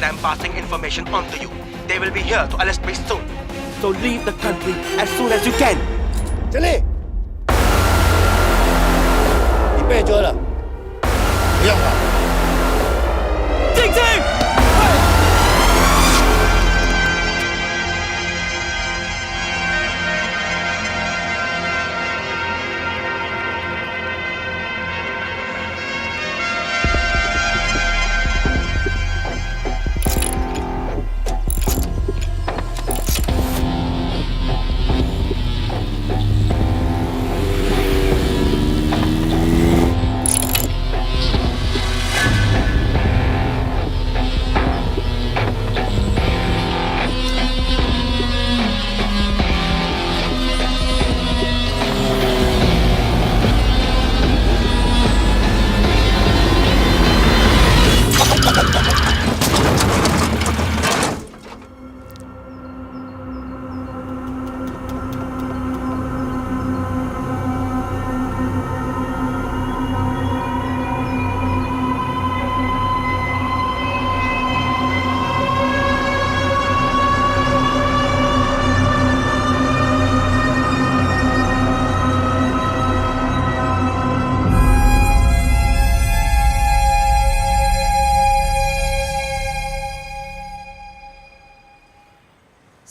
and I'm passing information on to you. They will be here to arrest me soon. So leave the country as soon as you can. चले 이빼 줘라 영화 징징!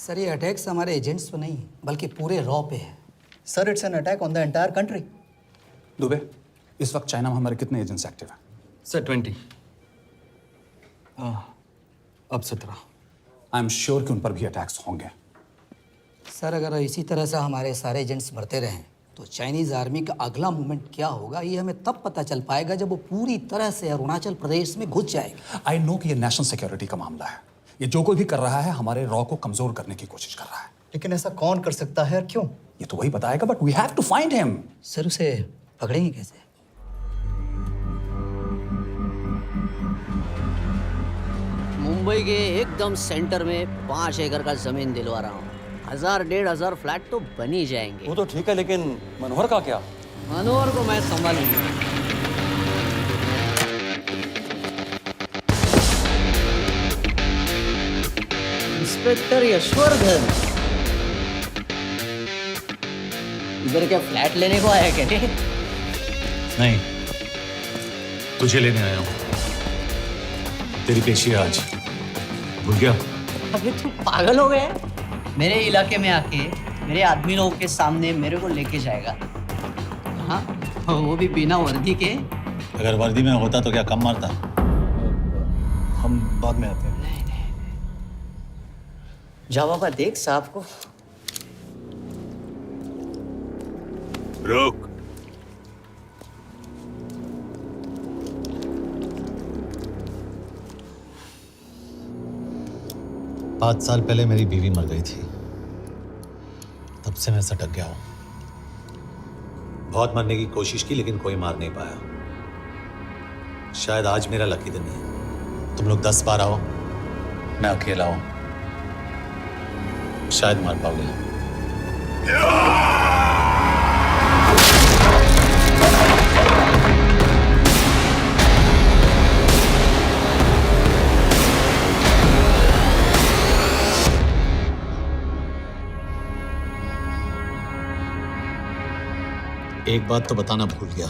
Sir ये attacks हमारे agents पे नहीं बल्कि पूरे raw पे है। Sir it's an attack on the entire country. Dubey, इस वक्त चाइना में हमारे कितने एजेंट्स एक्टिव हैं? सर 20। अब 17। आई एम श्योर कि उन पर भी अटैक्स होंगे। सर अगर इसी तरह से हमारे सारे एजेंट्स बढ़ते रहें तो चाइनीज़ आर्मी का अगला मूवमेंट क्या होगा ये हमें तब पता चल पाएगा जब वो पूरी तरह से अरुणाचल प्रदेश में घुस जाएगा। आई नो कि ये नेशनल सिक्योरिटी का मामला है। ये जो कोई भी कर रहा है हमारे रॉ को कमजोर करने की कोशिश कर रहा है। लेकिन ऐसा कौन कर सकता है और क्यों? ये तो वही बताएगा, but we have to find him. Sir उसे पकड़ेंगे कैसे? मुंबई के एकदम सेंटर में 5 एकड़ का जमीन दिलवा रहा हूँ। 1000-1500 फ्लैट तो बन ही जाएंगे। वो तो ठीक है, लेकिन मनोहर का क्या? मनोहर को मैं संभालूंगा। इंस्पेक्टर यशवर्धन, इधर क्या फ्लैट लेने को आया क्या? नहीं, तुझे लेने आया हूँ। तेरी पेशी है आज, भूल गया? अबे तू पागल हो गया? मेरे इलाके में आके मेरे आदमी लोगों के सामने मेरे को लेके जाएगा? हाँ, वो भी बिना वर्दी के। अगर वर्दी में होता तो क्या कम मारता? हम बाद में आते हैं। जा बाबा, देख साहब को। रुक। पाँच साल पहले मेरी बीवी मर गई थी, तब से मैं सटक गया हूं। बहुत मरने की कोशिश की लेकिन कोई मार नहीं पाया। शायद आज मेरा लकी दिन है। तुम लोग 10 बार आओ, मैं अकेला हूं, शायद मार पाओगे। एक बात तो बताना भूल गया,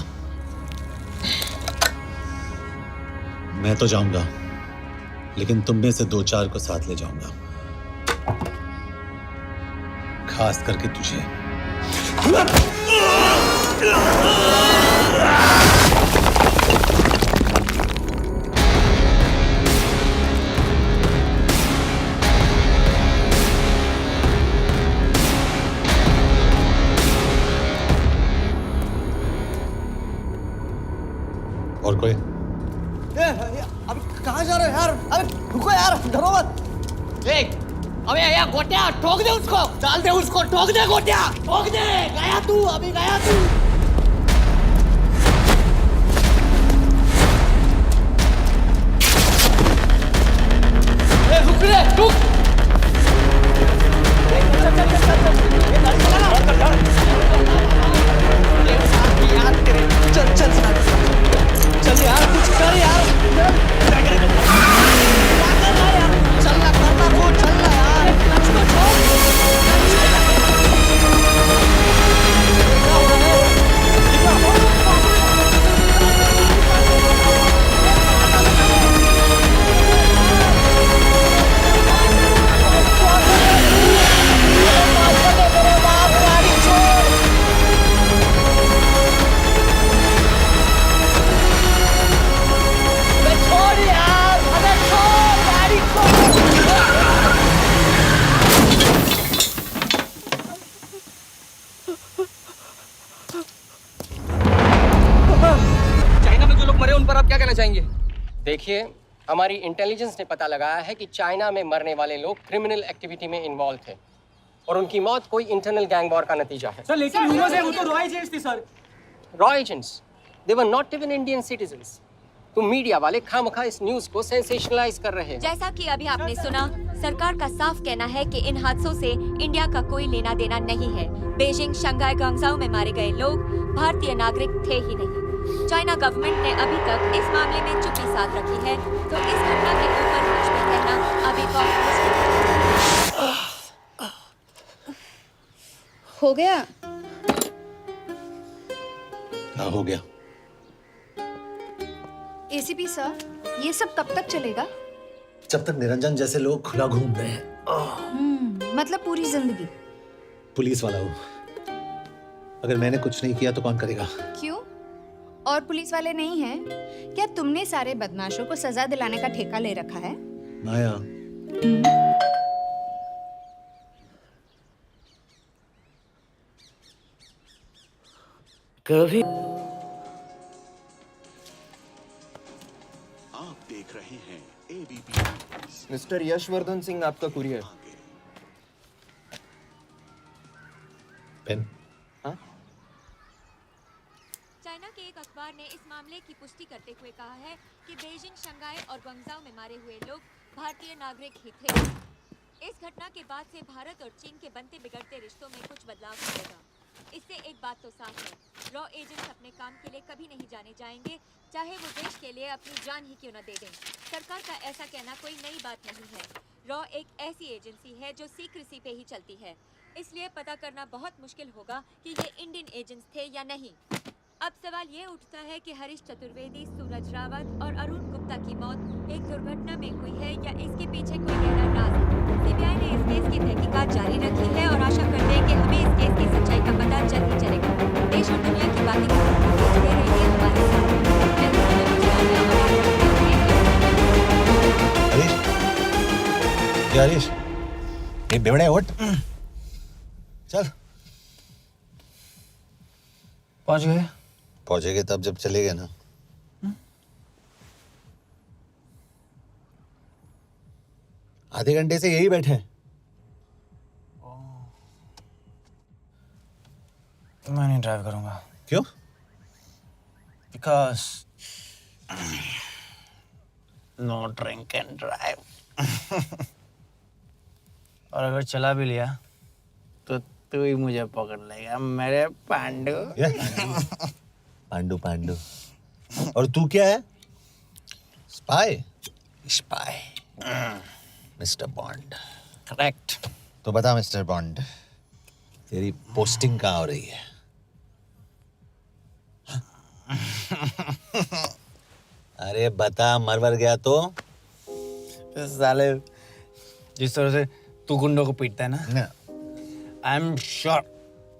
मैं तो जाऊंगा लेकिन तुम में से 2-4 को साथ ले जाऊंगा, खास करके तुझे। और कोई? अभी कहाँ जा रहे हो यार? अबे रुको यार, डरो मत। देख, अबे या गोटिया ठोक दे उसको, डाल दे उसको, ठोक दे गोटिया, ठोक दे। गया तू, अभी गया तू। रुक रे, रुक। चल चल चल यार, कुछ कर यार। क्या कहना चाहेंगे? देखिए, हमारी इंटेलिजेंस ने पता लगाया है कि चाइना में मरने वाले लोग क्रिमिनल एक्टिविटी में इन्वॉल्व थे और उनकी मौत कोई इंटरनल गैंग वॉर का नतीजा है। सर लेकिन ह्यूमर्स है, वो तो रॉ एजेंट्स थे sir. Raw agents, they were not even Indian citizens. तुम मीडिया वाले खामखा इस न्यूज को सेंसेशनलाइज कर रहे हैं। जैसा कि अभी आपने सुना, सरकार का साफ कहना है कि इन हादसों से इंडिया का कोई लेना देना नहीं है। बीजिंग, शंघाई, ग्वांगझाओ में मारे गए लोग भारतीय नागरिक थे ही नहीं। चाइना गवर्नमेंट ने अभी तक इस मामले में चुप्पी साध रखी है, तो इस घटना के ऊपर कुछ भी कहना अभी बहुत मुश्किल है। हो गया? हाँ, हो गया। एसीपी सर, ये सब कब तक चलेगा? जब तक निरंजन जैसे लोग खुला घूम रहे हैं। मतलब पूरी जिंदगी? पुलिस वाला हूँ, अगर मैंने कुछ नहीं किया तो कौन करेगा? क्यों? और पुलिस वाले नहीं हैं? क्या तुमने सारे बदमाशों को सजा दिलाने का ठेका ले रखा है? माया, कभी आप देख रहे हैं एबीपी। मिस्टर यशवर्धन सिंह, आपका कुरियर। पेन। चाइना के एक अखबार ने इस मामले की पुष्टि करते हुए कहा है कि बीजिंग, शंघाई और ग्वांगझाओ में मारे हुए लोग भारतीय नागरिक ही थे। इस घटना के बाद से भारत और चीन के बनते बिगड़ते रिश्तों में कुछ बदलाव आएगा। इससे एक बात तो साफ है, रॉ एजेंट्स अपने काम के लिए कभी नहीं जाने जाएंगे, चाहे वो देश के लिए अपनी जान ही क्यों न दे दें। सरकार का ऐसा कहना कोई नई बात नहीं है। रॉ एक ऐसी एजेंसी है जो सीक्रेसी पे ही चलती है, इसलिए पता करना बहुत मुश्किल होगा कि ये इंडियन एजेंट्स थे या नहीं। अब सवाल ये उठता है कि हरीश चतुर्वेदी, सूरज रावत और अरुण गुप्ता की मौत एक दुर्घटना में हुई है या इसके पीछे कोई गहरा राज है। सीबीआई ने इस केस की तहकीकात जारी रखी है और आशा करते हैं कि हमें इस केस की सच्चाई का पता जल्द ही चलेगा। देश और दुनिया की बातें दे रही है हमारे हरीश, ये हरीश, ये बेवड़े उठ, चल। पहुंच गए? पहुंचेंगे तब जब चलेंगे ना। आधे घंटे से यही बैठे हैं। मैं नहीं ड्राइव करूंगा। क्यों? Because no drink and drive. और अगर चला भी लिया तो तू ही मुझे पकड़ लेगा मेरे पांडू। पांडू पांडू। और तू क्या है? Spy? Spy. Mister bond. Correct. तो बता मिस्टर बॉन्ड, तेरी पोस्टिंग कहाँ हो रही है? अरे बता, मरवर गया तो? साले, जिस तरह से तू गुंडों को पीटता है ना, आई एम श्योर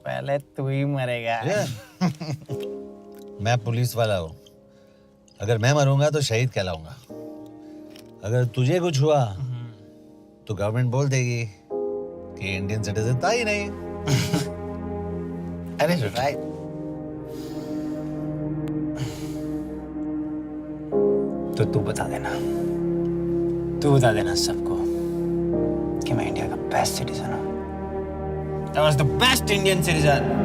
पहले तू ही मरेगा। मैं पुलिस वाला हूँ, अगर मैं मरूंगा तो शहीद कहलाऊंगा। अगर तुझे कुछ हुआ तो गवर्नमेंट बोल देगी कि इंडियन सिटीजन था ही नहीं। अरे राइट। तो तू बता देना सबको कि मैं इंडिया का बेस्ट सिटीजन हूँ। I was the best Indian citizen.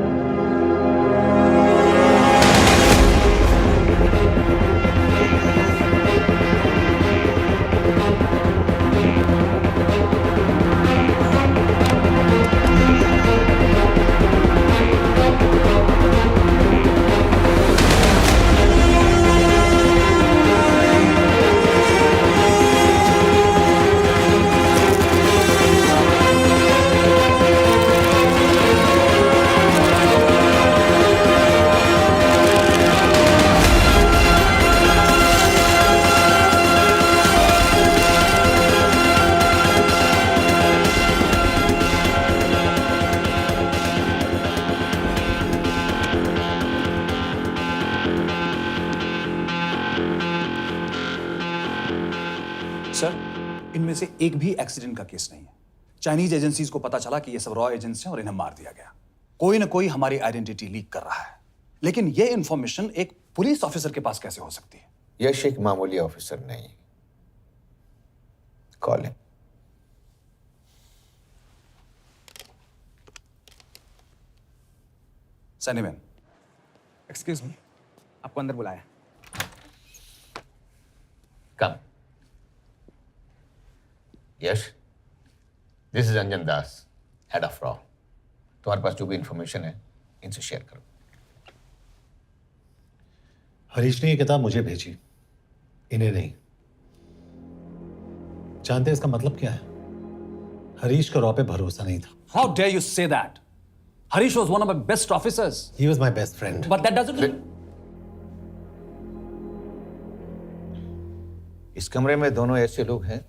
Sir, इनमें से एक भी एक्सीडेंट का केस नहीं है। चाइनीज एजेंसीज को पता चला कि ये सब रॉ एजेंट्स हैं और इन्हें मार दिया गया। कोई ना कोई हमारी आइडेंटिटी लीक कर रहा है, लेकिन ये इंफॉर्मेशन एक पुलिस ऑफिसर के पास कैसे हो सकती है? यश एक मामूली ऑफिसर नहीं। Call him. Sunny man, excuse me, आपको अंदर बुलाया। Come. Yash, this is Anjan Das, head of रॉ। तुम्हारे पास जो भी इंफॉर्मेशन है इनसे शेयर करो। हरीश ने ये किताब मुझे भेजी, इन्हें नहीं। जानते हैं इसका मतलब क्या है? हरीश को रॉ पे भरोसा नहीं था। How dare you say that? Harish was one of my best officers. He was my best friend. But that doesn't mean. इस कमरे में दोनों ऐसे लोग हैं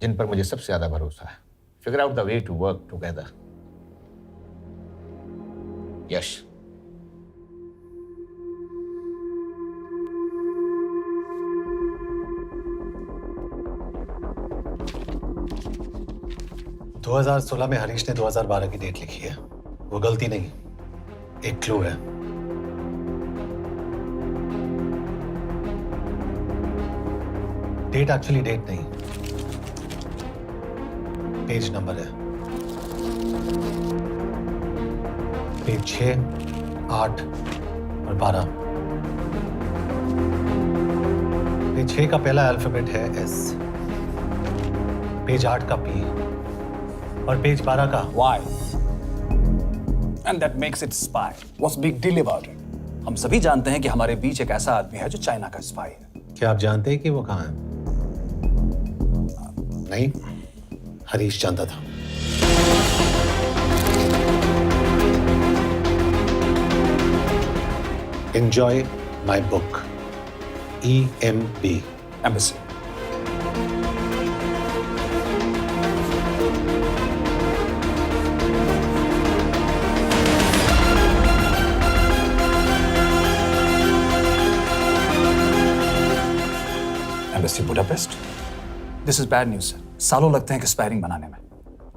जिन पर मुझे सबसे ज्यादा भरोसा है। Figure out the way to work together. Yash, दो 2016 में हरीश ने 2012 की डेट लिखी है। वो गलती नहीं, एक क्लू है। डेट एक्चुअली डेट नहीं, पेज नंबर है। पेज 6, 8 और 12। पेज 6 का पहला अल्फाबेट है एस, पेज 8 का पी और पेज 12 का Why? And that makes it spy. What's big deal about it? हम सभी जानते हैं कि हमारे बीच एक ऐसा आदमी है जो चाइना का स्पाई है। क्या आप जानते हैं कि वो कहाँ है? नहीं, हरीश जानता था। Enjoy my book. EMB. Embassy. Embassy Budapest. This is bad news, sir. सालों लगते हैं एक्सपायरिंग बनाने में।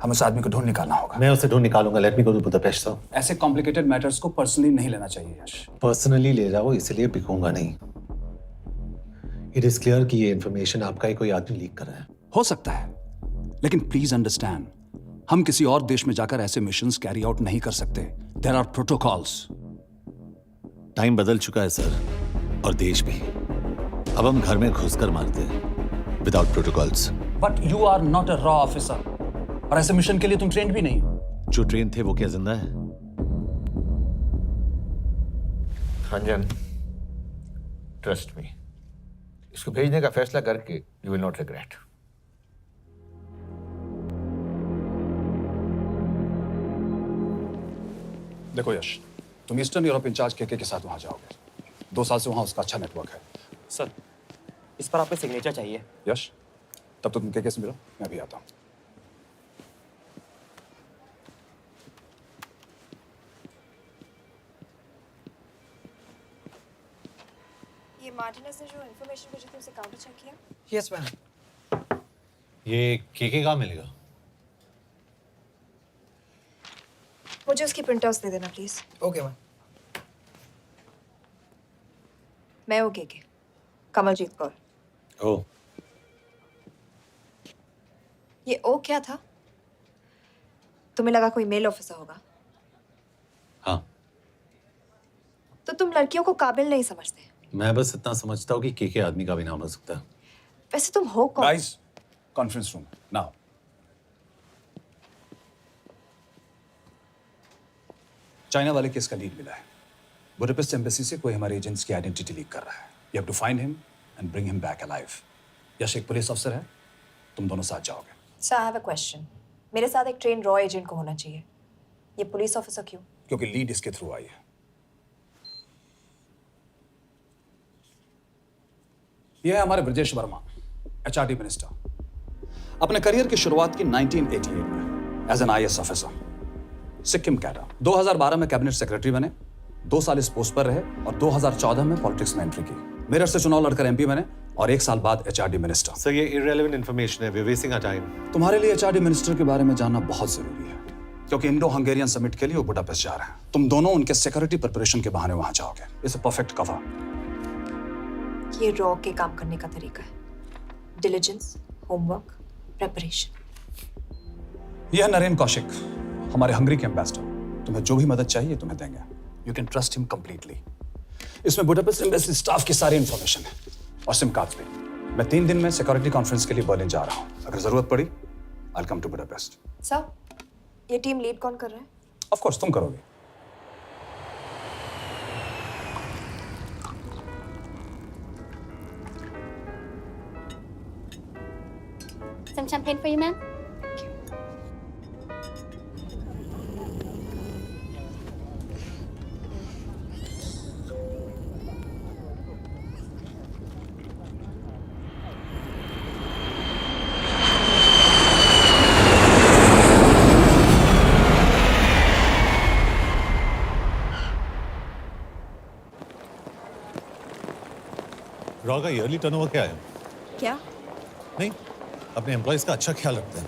हम उस आदमी को ढूंढ निकालना होगा। मैं उसे ढूंढ निकालूंगा। Let me go to Budapest sir. ऐसे कॉम्प्लिकेटेड मैटर्स को पर्सनली नहीं लेना चाहिए यश। पर्सनली ले जाओ, इसलिए बिकूंगा नहीं। इट इज क्लियर कि ये इंफॉर्मेशन आपका ही कोई आदमी लीक कर रहा है। हो सकता है, लेकिन प्लीज अंडरस्टैंड, हम किसी और देश में जाकर ऐसे मिशंस कैरी आउट नहीं कर सकते। There are protocols. टाइम बदल चुका है सर, और देश भी। अब हम घर में घुसकर मारते हैं without protocols. But you are not a रॉ ऑफिसर, और ऐसे मिशन के लिए तुम ट्रेंड भी नहीं हो। जो ट्रेन थे वो क्या जिंदा है? अंजन, ट्रस्ट मी, इसको भेजने का फैसला करके यू विल नॉट रिग्रेट। देखो यश, तुम ईस्टर्न यूरोप इंचार्ज के साथ वहां जाओगे। 2 साल से वहां उसका अच्छा नेटवर्क है। सर, इस पर आपके सिग्नेचर चाहिए। यश, तब तो तुम के से मिलो, मैं भी आता हूं। ये मार्टिनेज ने जो इन्फॉर्मेशन भेजी थी उसे काउंटर चेक किया? Yes ma'am. ये केके कहाँ मिलेगा? मुझे उसकी प्रिंटआउट्स दे देना प्लीज। Okay ma'am. मैं हूँ केके, कमलजीत कौर। ओ, ये ओ क्या था? तुम्हें लगा कोई मेल ऑफिसर होगा? हाँ। तो तुम लड़कियों को काबिल नहीं समझते। मैं बस इतना समझता हूँ कि केके आदमी का भी नाम हो सकता है। वैसे तुम हो कौन? Guys, conference room now. China वाले केस का लीड मिला है। बुडापेस्ट एम्बेसी से कोई हमारे एजेंट्स की आइडेंटिटी लीक कर रहा है। You have to find him and bring him back alive. Yash एक पुलिस अफसर है, तुम दोनों साथ जाओगे। Sir, I have a question. मेरे साथ एक ट्रेन रॉ एजेंट को होना चाहिए। ये पुलिस ऑफिसर क्यों? क्योंकि लीड इसके थ्रू आई है। यह है हमारे ब्रजेश वर्मा, एचआरडी मिनिस्टर। अपने करियर की शुरुआत की 1988 में as an IAS officer, Sikkim cadre. 2012 में कैबिनेट सेक्रेटरी बने, 2 साल इस पोस्ट पर रहे और 2014 में पॉलिटिक्स में एंट्री की। मेरठ से चुनाव लड़कर एमपी बने और 1 साल बाद एचआरडी मिनिस्टर। सर, ये इररिलेवेंट इंफॉर्मेशन है। We are wasting our time. तुम्हारे लिए एचआरडी मिनिस्टर के बारे में जानना बहुत जरूरी है, क्योंकि इंडो हंगेरियन समिट के लिए वो बुडापेस्ट जा रहे हैं। तुम दोनों उनके सिक्योरिटी प्रिपरेशन के बहाने वहां जाओगे। It's a perfect cover. ये रॉ के काम करने का तरीका है। Diligence, homework, preparation. यह है नरेन कौशिक, हमारे हंगरी के एम्बेसडर। तुम्हें जो भी मदद चाहिए तुम्हें देंगे। You can trust him completely. इसमें बुडापेस्ट एम्बेसी स्टाफ की सारी इंफॉर्मेशन है और सिम कार्ड्स भी। मैं 3 दिन में सिक्योरिटी कॉन्फ्रेंस के लिए बर्लिन जा रहा हूँ। अगर जरूरत पड़ी I will come to Budapest. Sir, ये टीम लीड कौन कर रहा है? ऑफ कोर्स तुम करोगे। Some champagne for you, ma'am. Raw का ईयरली टर्नओवर क्या है? क्या? नहीं, अपने एम्प्लॉइज का अच्छा ख्याल रखते हैं।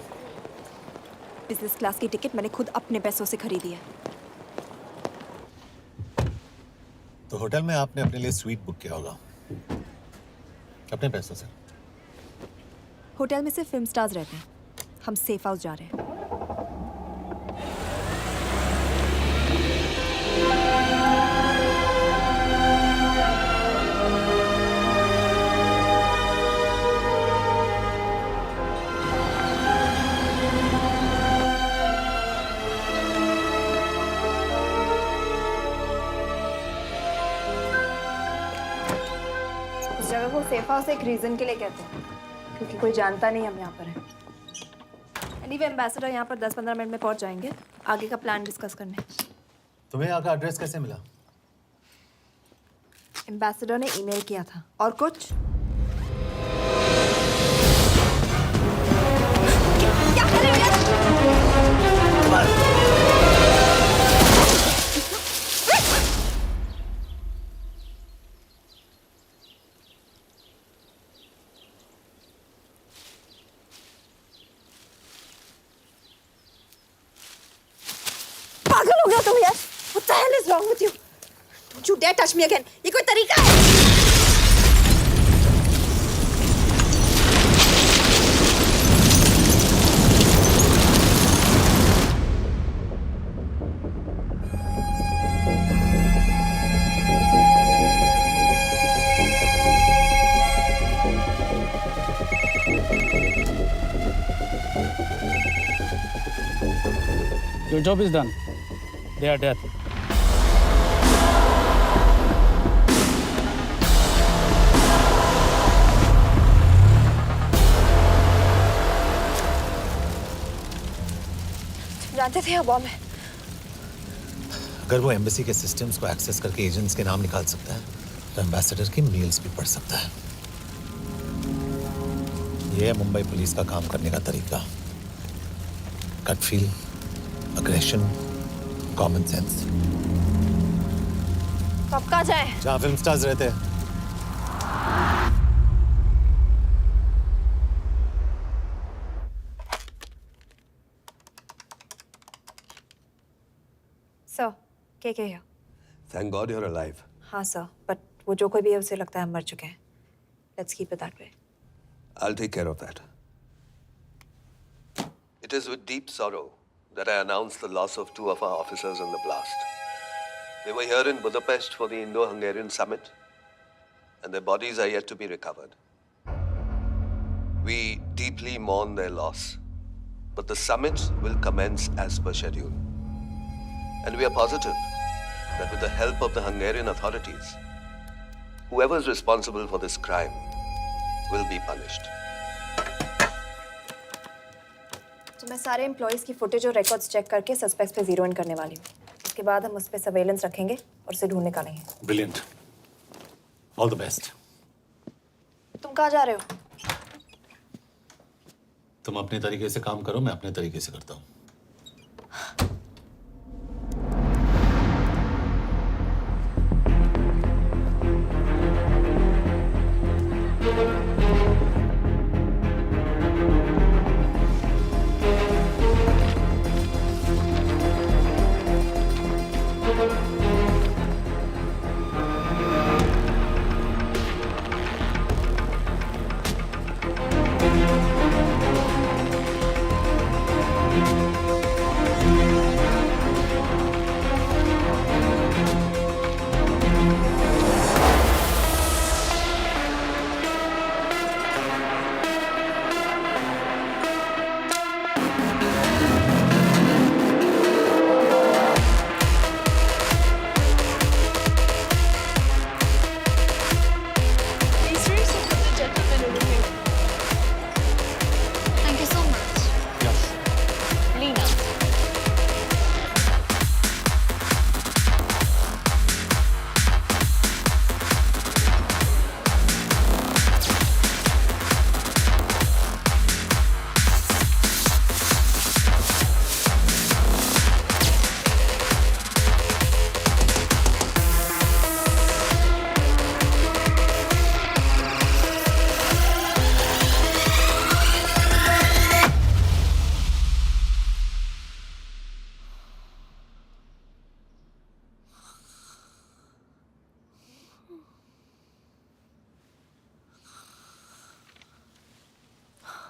बिजनेस क्लास की टिकट मैंने खुद अपने पैसों से खरीदी है। तो होटल में आपने अपने लिए स्वीट बुक किया होगा अपने पैसों से। होटल में सिर्फ फिल्म स्टार्स रहते हैं। हम सेफ हाउस जा रहे हैं। इस जगह को सेफ हाउस एक रीजन के लिए कहते हैं, क्योंकि कोई जानता नहीं हम यहाँ पर हैं। एनीवे एम्बेसडर यहाँ पर 10-15 मिनट में पहुँच जाएंगे आगे का प्लान डिस्कस करने। तुम्हें यहाँ का एड्रेस कैसे मिला? एम्बेसडर ने ईमेल किया था। और कुछ? क्या कर रहे हो? पागल हो गया तुम यार? What the hell is wrong with you? Don't you dare touch me again. ये कोई तरीका है? Your job is done. They are dead. जानते थे बॉम्ब है। अगर वो एम्बेसी के सिस्टम्स को एक्सेस करके एजेंट्स के नाम निकाल सकता है तो एम्बेसडर की मेल्स भी पढ़ सकता है। ये है मुंबई पुलिस का काम करने का तरीका। Gut feel, aggression, common sense. कब कहाँ जाए? जहाँ फिल्म स्टार्स रहते हैं। सर, क्या है? Thank God you're alive. हाँ सर, बट वो जो कोई भी है उसे लगता है हम मर चुके हैं। Let's keep it that way. I'll take care of that. It is with deep sorrow that I announce the loss of 2 of our officers in the blast. They were here in Budapest for the Indo-Hungarian summit, and their bodies are yet to be recovered. We deeply mourn their loss, but the summit will commence as per schedule. And we are positive that with the help of the Hungarian authorities, whoever is responsible for this crime will be punished. तो मैं सारे employees की footage और records check करके suspects पे zero in करने वाली हूँ। उसके बाद हम उस पे सर्वेलेंस रखेंगे और उसे ढूंढ निकालेंगे। ब्रिलियंट। All the best. तुम कहाँ जा रहे हो? तुम अपने तरीके से काम करो, मैं अपने तरीके से करता हूँ।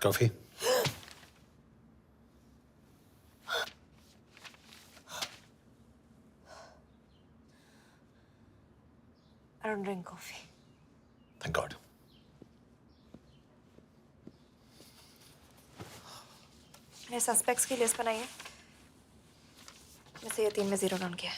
Coffee? I don't drink coffee. Thank God. मैंने सस्पेक्ट्स की लिस्ट बनाई है। वैसे ये 3 में 0 डाउन किया है।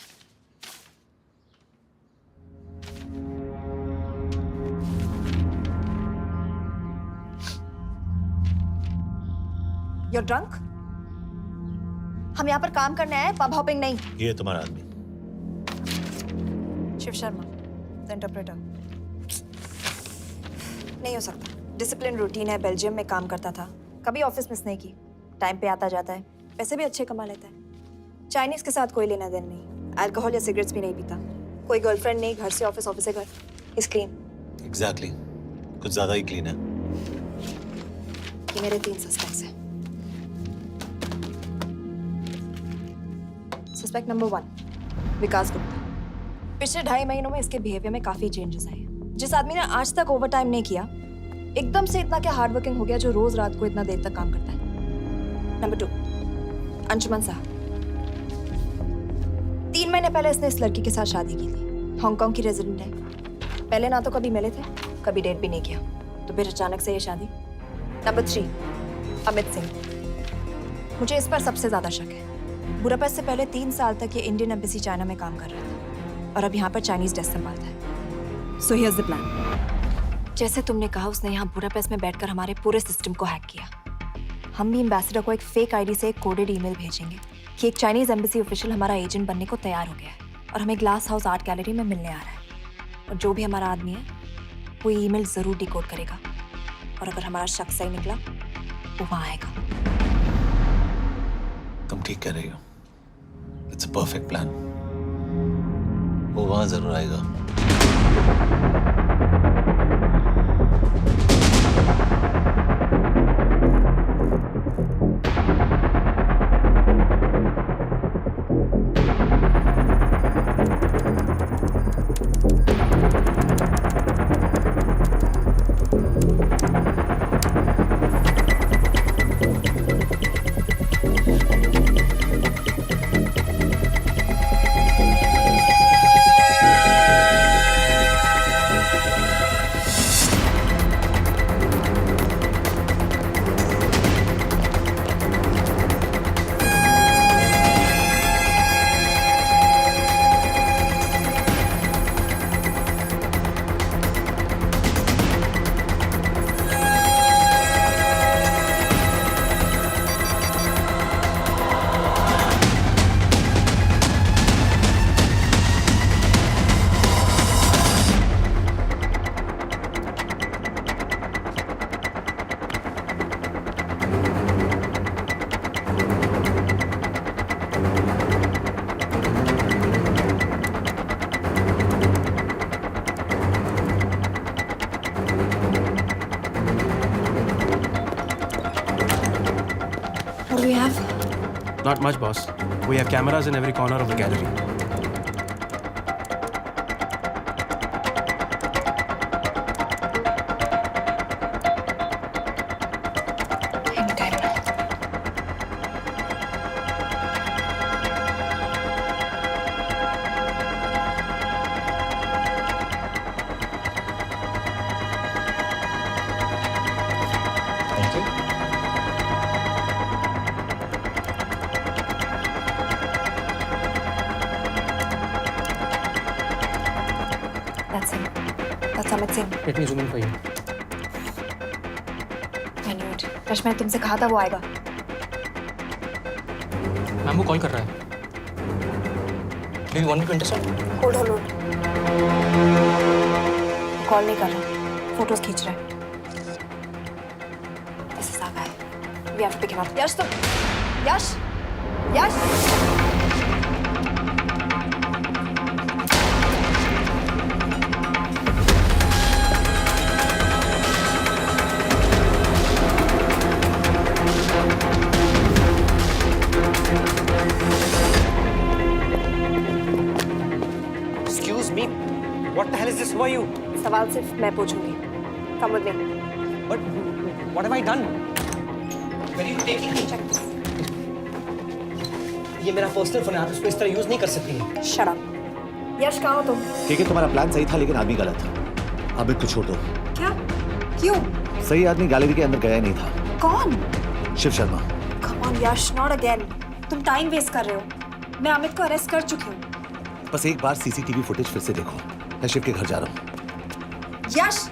You're drunk? हम यहाँ पर काम करने आए, पब हॉपिंग नहीं। ये तुम्हारा आदमी। Shiv Sharma, the interpreter. नहीं हो सकता। डिसिप्लिन रूटीन है, बेल्जियम में काम करता था, कभी ऑफिस मिस नहीं की, टाइम पे आता जाता है, पैसे भी अच्छे कमा लेता है। चाइनीज के साथ कोई लेना देना नहीं, अल्कोहल या सिगरेट्स भी नहीं पीता, कोई गर्लफ्रेंड नहीं, घर से ऑफिस, ऑफिस से घर। Is clean. एग्जैक्टली, कुछ ज्यादा ही क्लीन है। ये मेरे 3 सस्पेक्ट्स हैं। सस्पेक्ट नंबर 1, विकास गुप्ता। पिछले 2.5 महीनों में इसके बिहेवियर में काफी चेंजेस आए हैं। जिस आदमी ने आज तक ओवरटाइम नहीं किया, एकदम से इतना क्या हार्ड वर्किंग हो गया जो रोज रात को इतना देर तक काम करता है। नंबर 2, अंशुमन साहब। 3 महीने पहले इसने इस लड़की के साथ शादी की थी। हांगकांग की रेजिडेंट है। पहले ना तो कभी मिले थे, कभी डेट भी नहीं किया, तो फिर अचानक से ये शादी। नंबर 3, अमित सिंह। मुझे इस पर सबसे ज्यादा शक है। बुडापेस्ट से पहले 3 साल तक ये इंडियन एम्बेसी चाइना में काम कर रहा था और अब यहाँ पर चाइनीज डेस्क संभालता है। So here's the plan. जैसे तुमने कहा, उसने यहाँ बुडापेस्ट में बैठकर हमारे पूरे सिस्टम को हैक किया। हम भी एम्बेसडर को एक फेक आईडी से एक कोडेड ईमेल भेजेंगे कि एक चाइनीज एम्बेसी ऑफिशियल हमारा एजेंट बनने को तैयार हो गया है और हमें ग्लास हाउस आर्ट गैलरी में मिलने आ रहा है। और जो भी हमारा आदमी है वो ईमेल जरूर डिकोड करेगा और अगर हमारा शक सही निकला वो वहाँ आएगा। तुम ठीक कह रही हो। It's a perfect plan. वो वहां जरूर आएगा। Not much, boss. We have cameras in every corner of the gallery. Anytime now. Thank you. That's him. That's Amit Singh. Let me zoom in for you. I knew it. Rush, मैंने तुमसे कहा था वो आएगा। Ma'am वो call कर रहा है। Do you want me to intercept? Hold hold. Call नहीं कर रहा, फोटोज खींच रहा है। This is our guy. We have to pick him up. यश तुम, यश, यश। Excuse me. What the hell is this? Who are you? सवाल सिर्फ मैं पूछूंगी। Come with me. But what have I done? ये मेरा पर्सनल फोन है, आप इसको इस तरह यूज नहीं कर सकती। Shut up. यश कहाँ हो तुम? ठीक है, तुम्हारा प्लान सही था लेकिन आदमी गलत था। अमित को छोड़ दो। क्या? क्यों? सही आदमी गैलरी के अंदर गया ही नहीं था। कौन? Shiv Sharma. Come on Yash, not again. तुम टाइम वेस्ट कर रहे हो। मैं अमित को अरेस्ट कर चुकी हूँ। बस एक बार सीसीटीवी फुटेज फिर से देखो। मैं शिव के घर जा रहा हूँ। यश!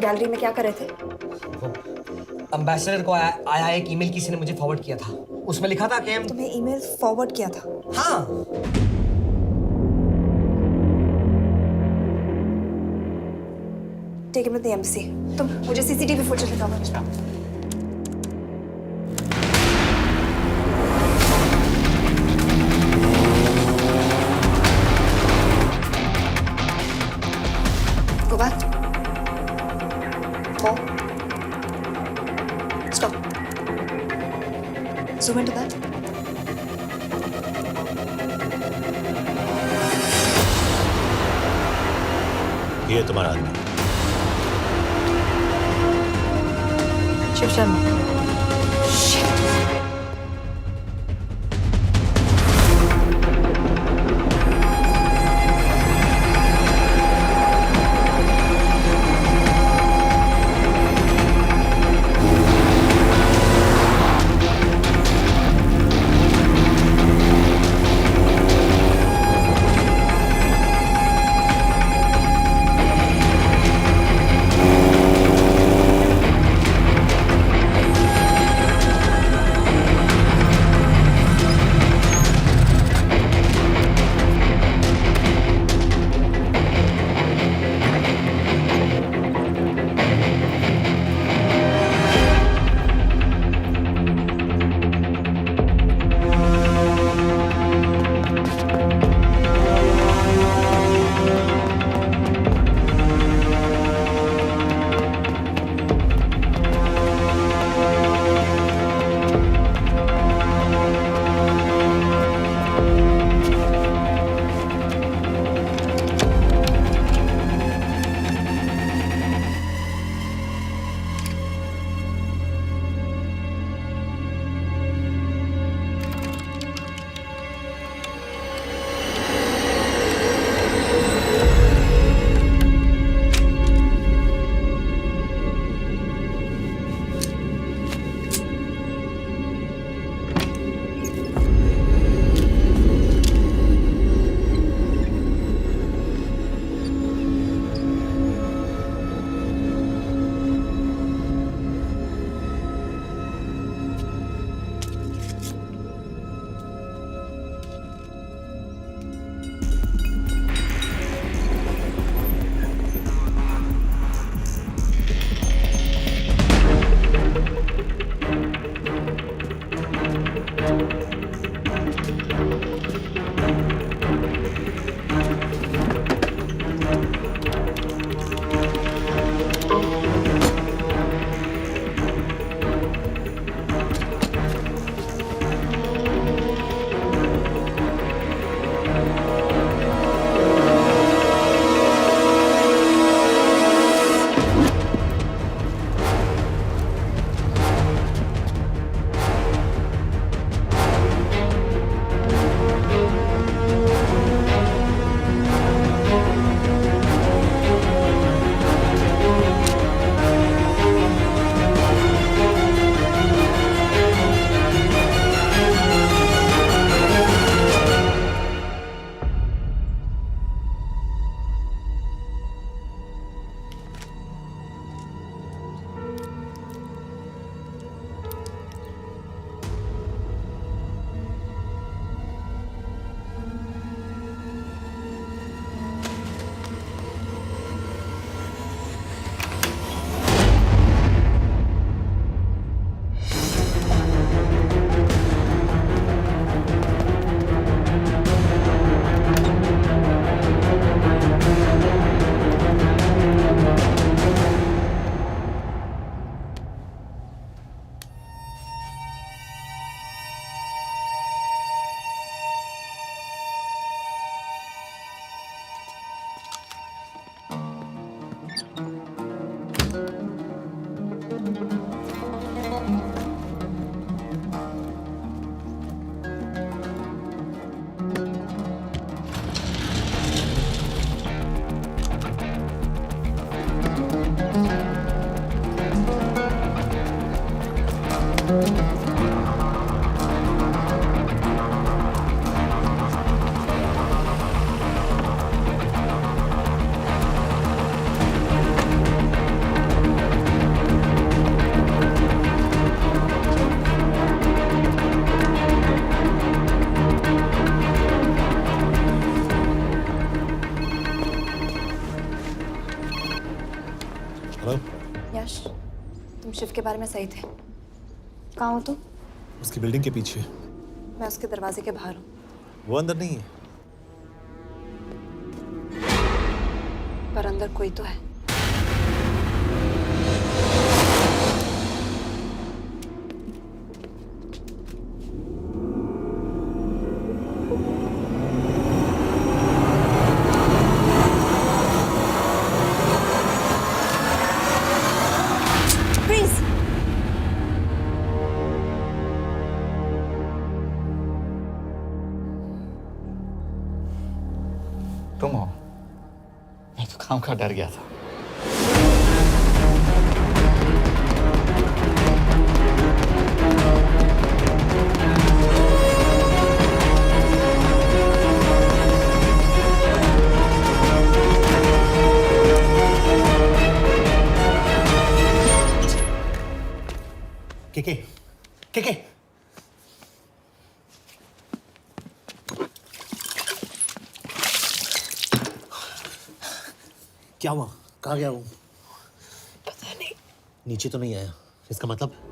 गैलरी में क्या कर रहे थे? एम्बेसडर को आया एक ईमेल किसी ने मुझे फॉरवर्ड किया था। उसमें लिखा था कि हम तुम्हें ईमेल फॉरवर्ड किया था? हाँ। Take him to the embassy. तुम मुझे सीसीटीवी फुटेज दिखाओ। Go back. More. Stop. Zoom into that. ये तुम्हारा आदमी। शिव शर्मा। के बारे में सही थे। कहाँ हो तुम? उसकी बिल्डिंग के पीछे। मैं उसके दरवाजे के बाहर हूँ। वो अंदर नहीं है। पर अंदर कोई तो है। तुम हो? मैं तो काम का डर गया था। के क्या हुआ? कहाँ गया वो? पता नहीं। नीचे तो नहीं आया, इसका मतलब?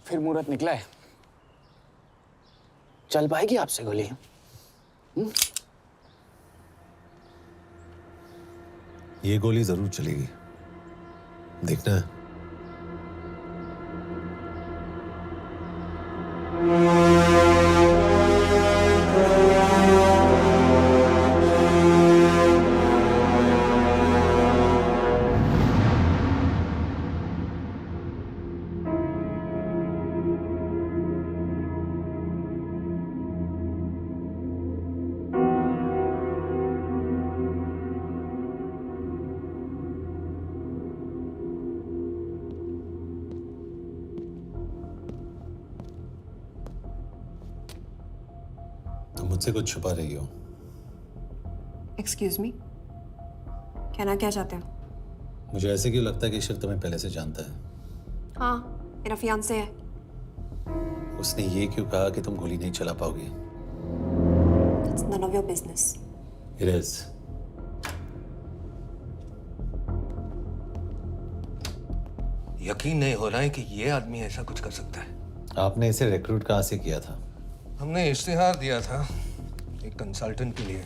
फिर मुहूर्त निकला है। चल पाएगी आपसे गोली? ये गोली जरूर चलेगी। देखना है। तुम मुझसे कुछ छुपा रही हो। एक्सक्यूज मी, कहना क्या चाहते हो? मुझे ऐसे क्यों लगता है कि ईश्वर तुम्हें पहले से जानता है? हाँ, मेरा फियांसे है। उसने ये क्यों कहा कि तुम गोली नहीं चला पाओगी? It's none of your business. It is. यकीन नहीं हो रहा है कि ये आदमी ऐसा कुछ कर सकता है। आपने इसे रिक्रूट कहाँ से किया था? हमने इश्तिहार दिया था एक कंसल्टेंट के लिए,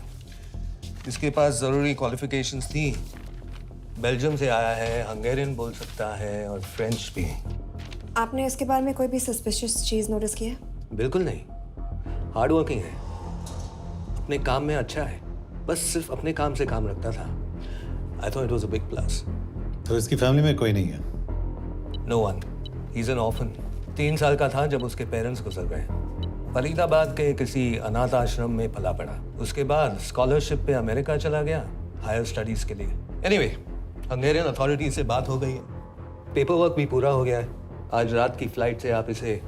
जिसके पास ज़रूरी क्वालिफिकेशंस थी। बेल्जियम से आया है, हंगेरियन बोल सकता है और फ्रेंच भी। आपने इसके बारे में कोई भी सस्पिशियस चीज नोटिस की है? बिल्कुल नहीं, हार्ड वर्किंग है, अपने काम में अच्छा है, बस सिर्फ अपने काम से काम रखता था। I thought it was a big plus. तो इसकी फैमिली में कोई नहीं है? No one, he is an orphan. 3 साल का था जब उसके पेरेंट्स गुजर गए। फरीदाबाद के किसी अनाथ आश्रम में पला पड़ा। उसके बाद स्कॉलरशिप पे अमेरिका चला गया हायर स्टडीज के लिए। एनीवे, हंगेरियन अथॉरिटीज से बात हो गई है, पेपर वर्क भी पूरा हो गया है। आज रात की फ्लाइट से आप इसे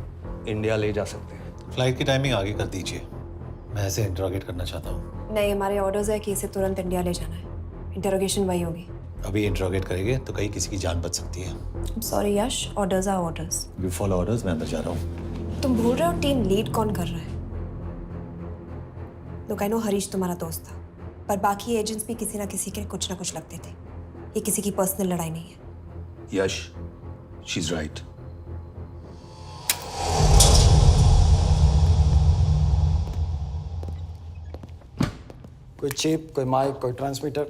इंडिया ले जा सकते हैं। फ्लाइट की टाइमिंग आगे कर दीजिए, मैं इसे इंटरोगेट करना चाहता हूँ। नहीं, हमारे ऑर्डर्स है कि इसे तुरंत इंडिया ले जाना है। इंटरोगेशन वही होगी। अभी इंटरोगेट करेंगे तो कहीं किसी की जान बच सकती है। Sorry Yash, orders are orders. You follow orders, मैं अंदर जा रहा हूँ। तुम भूल रहे हो टीम लीड कौन कर रहा है? लोग आई नो हरीश तुम्हारा दोस्त था, पर बाकी एजेंट्स भी किसी ना किसी के कुछ ना कुछ लगते थे। ये किसी की पर्सनल लड़ाई नहीं है। यश, शी इज राइट। कोई चिप, कोई माइक, कोई ट्रांसमीटर,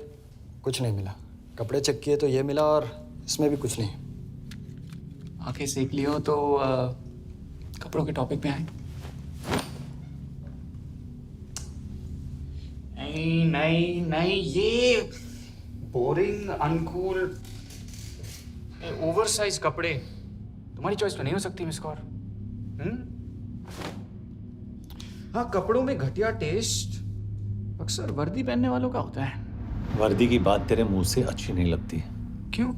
कुछ नहीं मिला। कपड़े चेक किए तो ये मिला और इसमें भी कुछ नहीं। आंखें सेक ली हो तो कपड़ों के टॉपिक पे आए। नहीं नहीं नहीं, ये बोरिंग, अनकूल, ओवरसाइज कपड़े तुम्हारी चॉइस तो नहीं हो सकती मिस कौर। हाँ, कपड़ों में घटिया टेस्ट अक्सर वर्दी पहनने वालों का होता है। वर्दी की बात तेरे मुंह से अच्छी नहीं लगती। क्यों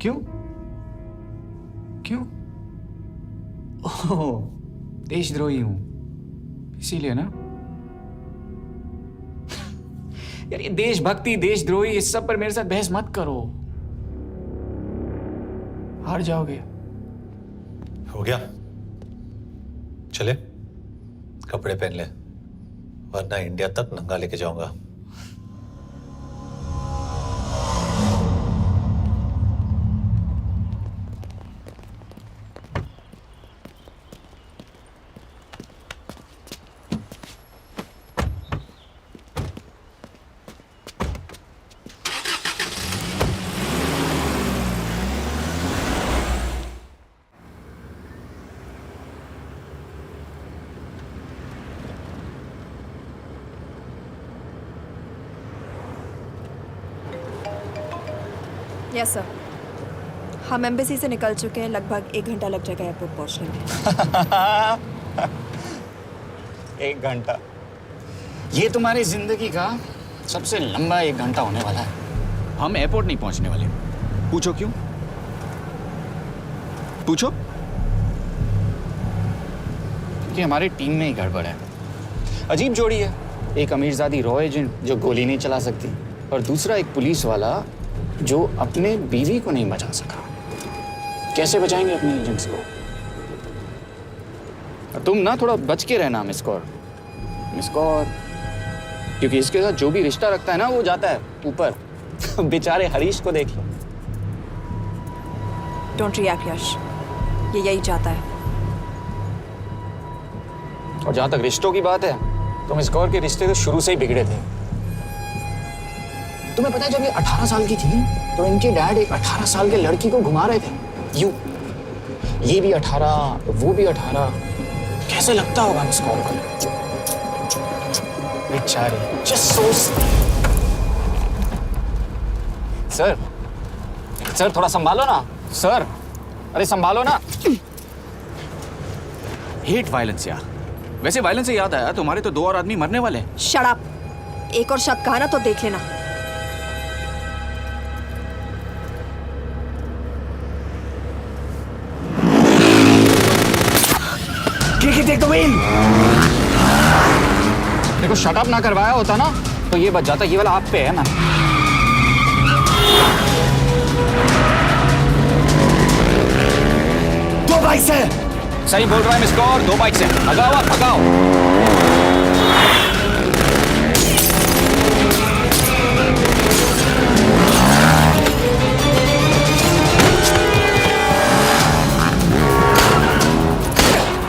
क्यों क्यों? ओह, देशद्रोही हूं इसीलिए ना। यार ये देशभक्ति, देशद्रोही, इस सब पर मेरे साथ बहस मत करो, हार जाओगे। हो गया, चले कपड़े पहन ले, वरना इंडिया तक नंगा लेके जाऊंगा। यस सर, हम एम्बेसी से निकल चुके हैं। लगभग 1 घंटा लग जाएगा एयरपोर्ट पहुंचने में। 1 घंटा? ये तुम्हारी जिंदगी का सबसे लंबा 1 घंटा होने वाला है। हम एयरपोर्ट नहीं पहुंचने वाले। पूछो क्यों? पूछो। क्योंकि हमारी टीम में ही गड़बड़ है। अजीब जोड़ी है, एक अमीरजादी रॉ एजेंट जो गोली नहीं चला सकती, और दूसरा एक पुलिस वाला जो अपने बीवी को नहीं बचा सका। कैसे बचाएंगे अपने एजेंट्स को? तुम ना थोड़ा बच के रहना मिस कौर, क्योंकि इसके साथ जो भी रिश्ता रखता है ना वो जाता है ऊपर। बेचारे हरीश को देख लो। डोंट रिएक्ट यश, ये यही चाहता है। और जहां तक रिश्तों की बात है, तो मिस कौर के रिश्ते तो शुरू से ही बिगड़े थे। तुम्हें पता है जब ये 18 साल की थी तो इनके डैड एक 18 साल के लड़की को घुमा रहे थे। ये भी 18, वो भी 18। कैसे लगता होगा मिस कॉल को? बेचारे, just so सर थोड़ा संभालो ना सर। अरे संभालो ना। हेट वायलेंस यार। वैसे वायलेंस से याद आया, तुम्हारे तो 2 और आदमी मरने वाले हैं। Shut up. एक और शब्द कहा ना तो देख लेना। Take the wheel. देखो शट अप ना करवाया होता ना तो ये बच जाता। ये वाला आप पे है ना। दो बाइक से। सही बोल रहा है मिस कौर, 2 बाइक से। भगाओ आप, भगाओ।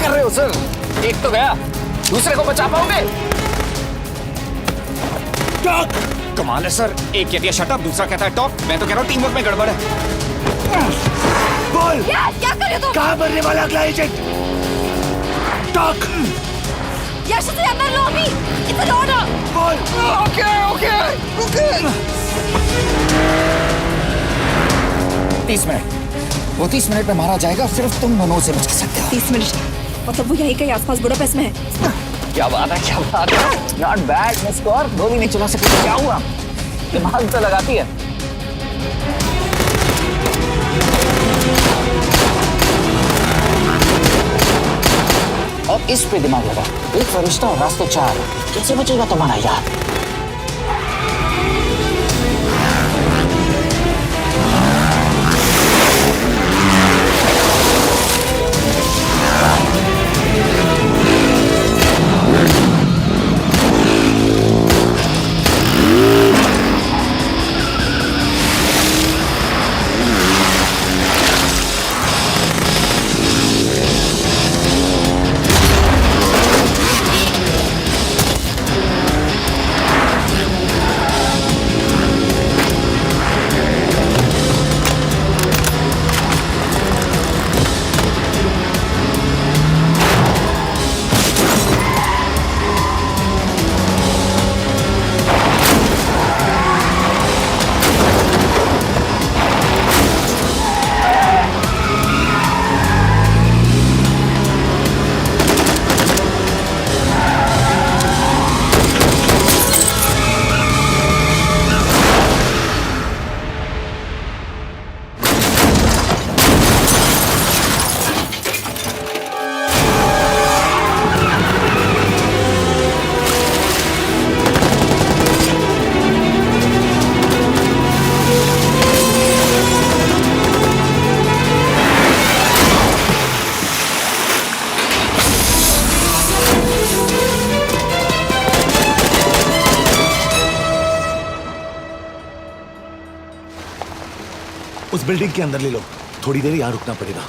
कर रहे हो सर? एक तो गया, दूसरे को बचा पाओगे? कमाल है सर। एक कहती है शट अप, दूसरा कहता है टॉप। मैं तो कह रहा हूँ टीम वर्क में गड़बड़ है। बोल क्या कर रहे हो तुम? कहाँ मरने वाला अगला एजेंट? टॉक। यश से अंदर लो अभी। It's an order. बोल। Okay 30 minute. वो 30 मिनट में मारा जाएगा। सिर्फ तुम दोनों से बचा सकते हो। 30 मिनट मतलब वो यहीं कहीं आसपास बुडापेस्ट में है। क्या बात है, क्या बात है। Not bad miss Kaur. गोली नहीं चला सकती, क्या हुआ? दिमाग तो लगाती है। अब इस पे दिमाग लगा। एक फरिश्ता और रास्ते 4। कैसे बचेगा तुम्हारा यार? उस बिल्डिंग के अंदर ले लो। थोड़ी देर यहाँ रुकना पड़ेगा।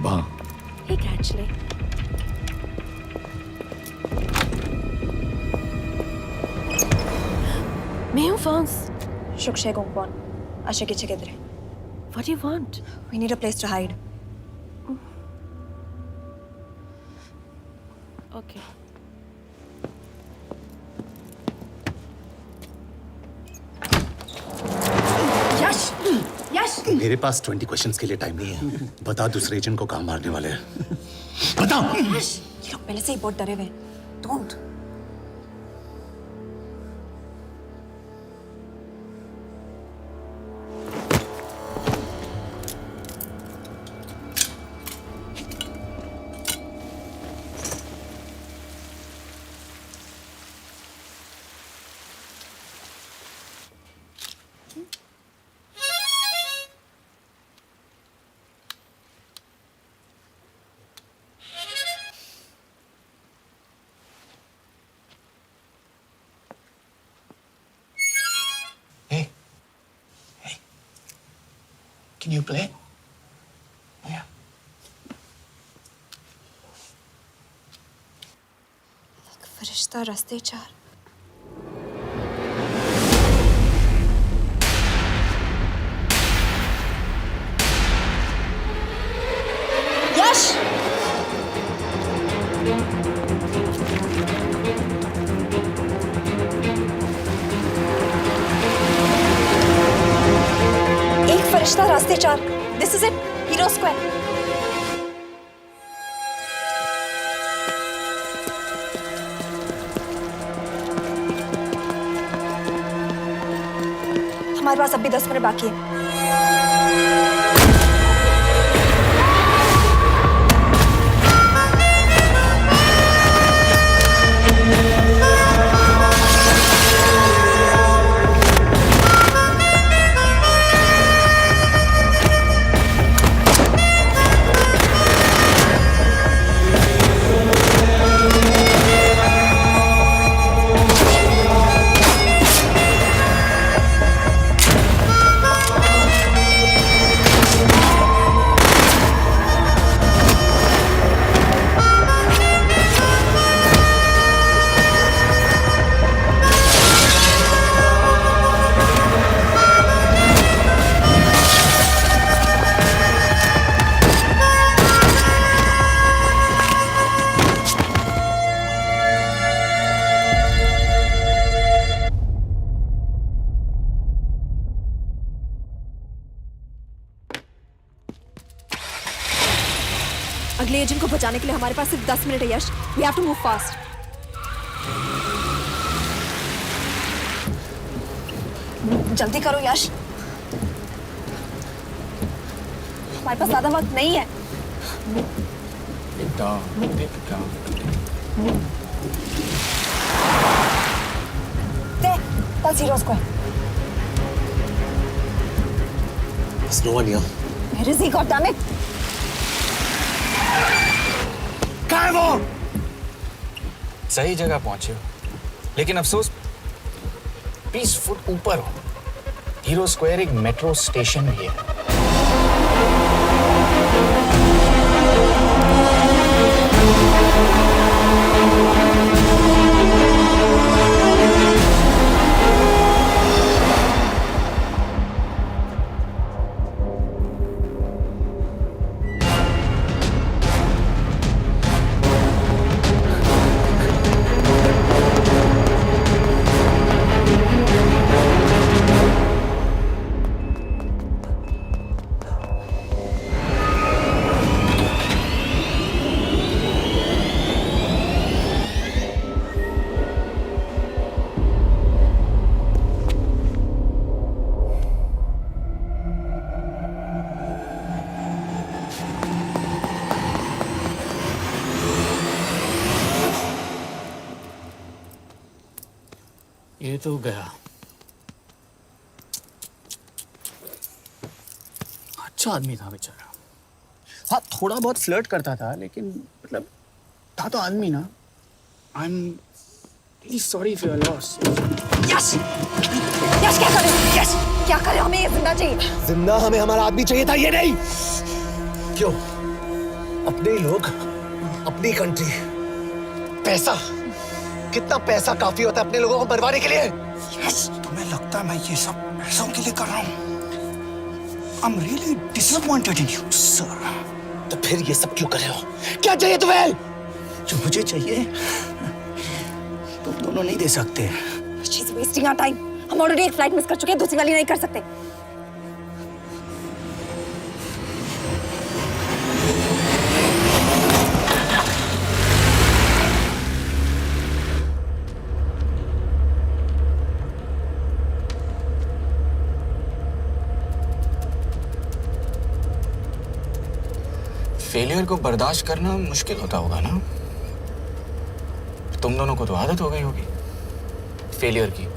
वहाँ Hey, actually. मैं हूँ फ्रांस। शुक्शे गोंगपॉन। आशा की जगह दे। What do you want? We need a place to hide. Okay. यश, यश। मेरे पास 20 क्वेश्चंस के लिए टाइम नहीं है। बता दूसरे एजेंट को कहाँ मारने वाले हैं। बता। यश, ये लोग पहले से ही बहुत डरे हुए हैं। Don't. Can you play? Yeah. फरिश्ता रास्ते चार। यश! एक फरिश्ता रास्ते चार। This is it. Hero Square. हमारे पास अभी 10 मिनट बाकी है। अगले एजेंट को बचाने के लिए हमारे पास सिर्फ 10 मिनट है Yash. We have to move fast. जल्दी करो यश, हमारे पास ज्यादा वक्त नहीं है। That's Hero Square. There's no one here. Where is he? God damn it! कहाँ है वो? सही जगह पहुंचे हो, लेकिन अफसोस 20 फुट ऊपर हो। हीरो स्क्वायर एक मेट्रो स्टेशन भी है। ये तो गया। अच्छा आदमी था बेचारा। हाँ, थोड़ा बहुत फ्लर्ट करता था, लेकिन मतलब था तो आदमी ना। I am really sorry for your loss. Yash! Yash क्या कर रहे हो? यश क्या कर रहे हो? हमें ये जिंदा चाहिए। जिंदा हमें हमारा आदमी चाहिए था, ये नहीं। क्यों? अपने लोग, अपनी कंट्री, पैसा, कितना पैसा काफी होता है अपने लोगों को मरवाने के लिए? यस, तुम्हें लगता है मैं ये सब पैसों के लिए कर रहा हूँ? I'm really disappointed in you, sir. तो फिर ये सब क्यों कर रहे हो? क्या चाहिए तुम्हें? जो मुझे चाहिए तुम दोनों नहीं दे सकते। She's wasting our time. हम ऑलरेडी एक फ्लाइट मिस कर चुके हैं, दूसरी वाली नहीं कर सकते। फेलियर को बर्दाश्त करना मुश्किल होता होगा ना? तुम दोनों को तो आदत हो गई होगी फेलियर की।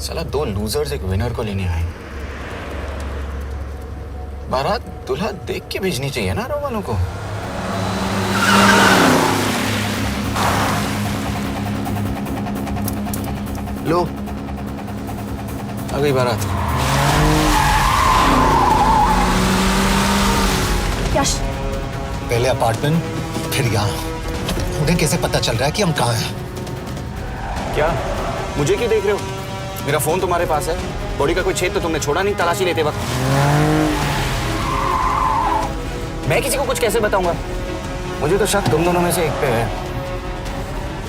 साला 2 लूजर्स एक विनर को लेने आए। बारात दूल्हा देख के भेजनी चाहिए ना रो वालों को। लो, आ गई बारात। यश, पहले अपार्टमेंट, फिर यहाँ। उन्हें कैसे पता चल रहा है कि हम कहाँ हैं? क्या मुझे क्यों देख रहे हो? मेरा फोन तुम्हारे पास है। बॉडी का कोई छेद तो तुमने छोड़ा नहीं तलाशी लेते वक्त। मैं किसी को कुछ कैसे बताऊंगा? मुझे तो शक तुम दोनों में से एक पे है।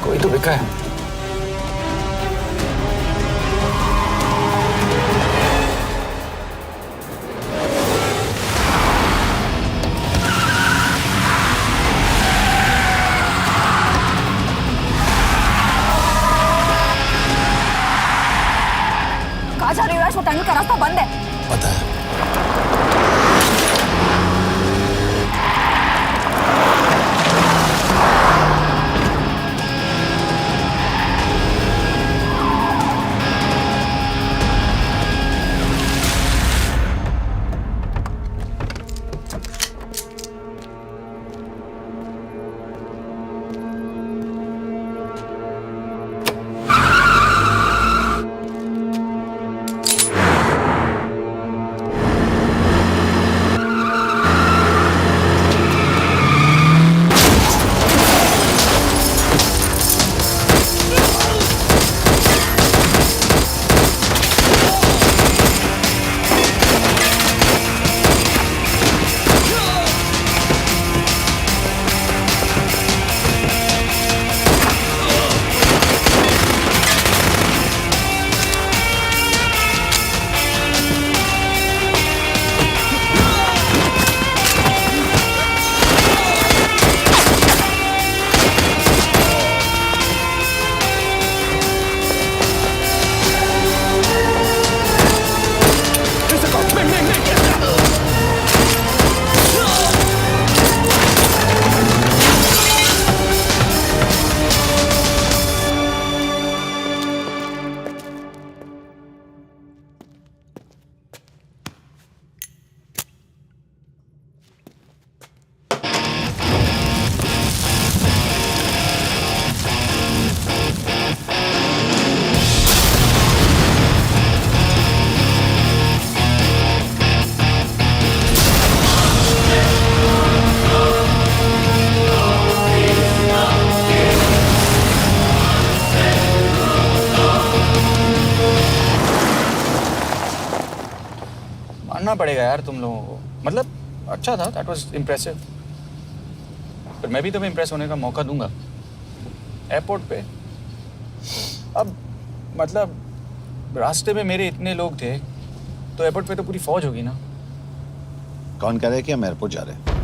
कोई तो बिका है। कहाँ जा रही हो यश? वो टनल का रास्ता बंद है। पता है। मानना पड़ेगा यार तुम लोगों को। मतलब अच्छा था, दैट वाज इम्प्रेसिव। पर मैं भी तुम्हें इम्प्रेस होने का मौका दूंगा एयरपोर्ट पे। अब मतलब रास्ते में मेरे इतने लोग थे तो एयरपोर्ट पे तो पूरी फौज होगी ना। कौन कह रहा है कि हम एयरपोर्ट जा रहे हैं?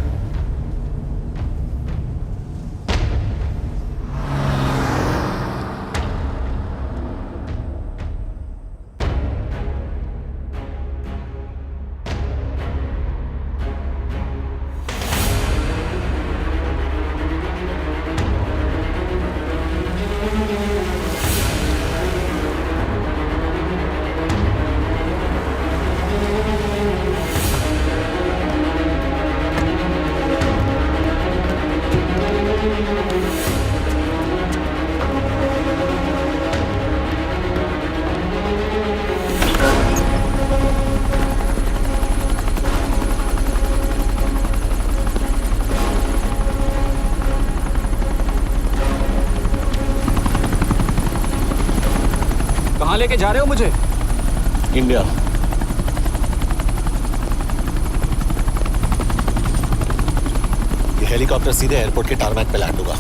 कहाँ लेके जा रहे हो मुझे? इंडिया। ये हेलीकॉप्टर सीधे एयरपोर्ट के टारमैक पे लैंड होगा।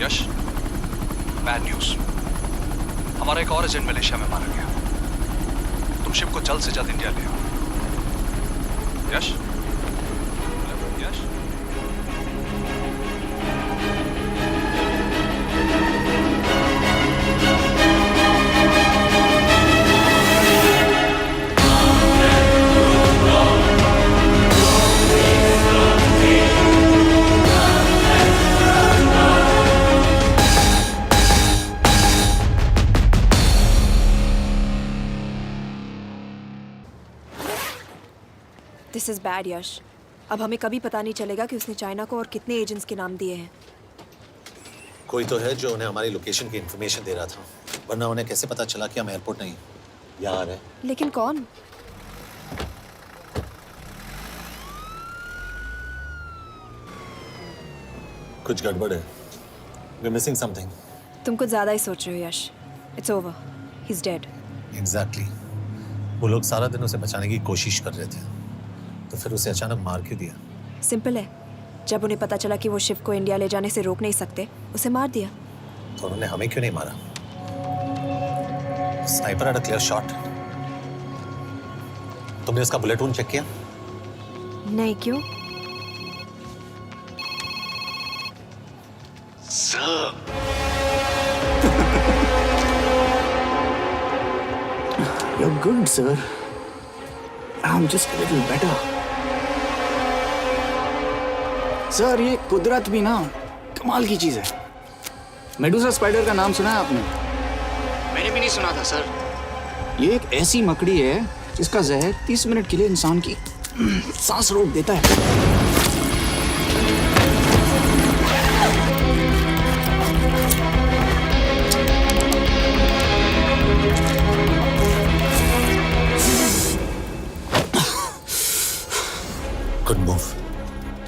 यश, बैड न्यूज। हमारा एक और एजेंट मलेशिया में मारा गया। तुम शिप को जल्द से जल्द इंडिया ले आओ। यश, यश। दिस इज बैड यश। अब हमें कभी पता नहीं चलेगा कि उसने चाइना को और कितने एजेंट्स के नाम दिए हैं। कोई तो है जो उन्हें हमारी लोकेशन की इन्फॉर्मेशन दे रहा था, वरना उन्हें कैसे पता चला कि हम एयरपोर्ट नहीं यहाँ है। लेकिन कौन? कुछ गड़बड़ है। We're missing something. तुम कुछ ज्यादा ही सोच रहे हो Yash. It's over, he is dead. Exactly. वो लोग सारा दिन उसे बचाने की कोशिश कर रहे थे, तो फिर उसे अचानक मार क्यों दिया? सिंपल है, जब उन्हें पता चला कि वो शिव को इंडिया ले जाने से रोक नहीं सकते, उसे मार दिया। तो उन्होंने हमें क्यों नहीं मारा? Sniper had a clear shot. तुमने उसका बुलेट वूंड चेक किया? नहीं, क्यों? You're good, sir. I'm just a little better. Sir, ये कुदरत भी ना कमाल की चीज है। मेडुसा स्पाइडर का नाम सुना है आपने? मैंने भी नहीं सुना था सर। ये एक ऐसी मकड़ी है जिसका जहर 30 मिनट के लिए इंसान की सांस रोक देता है। गुड मूव,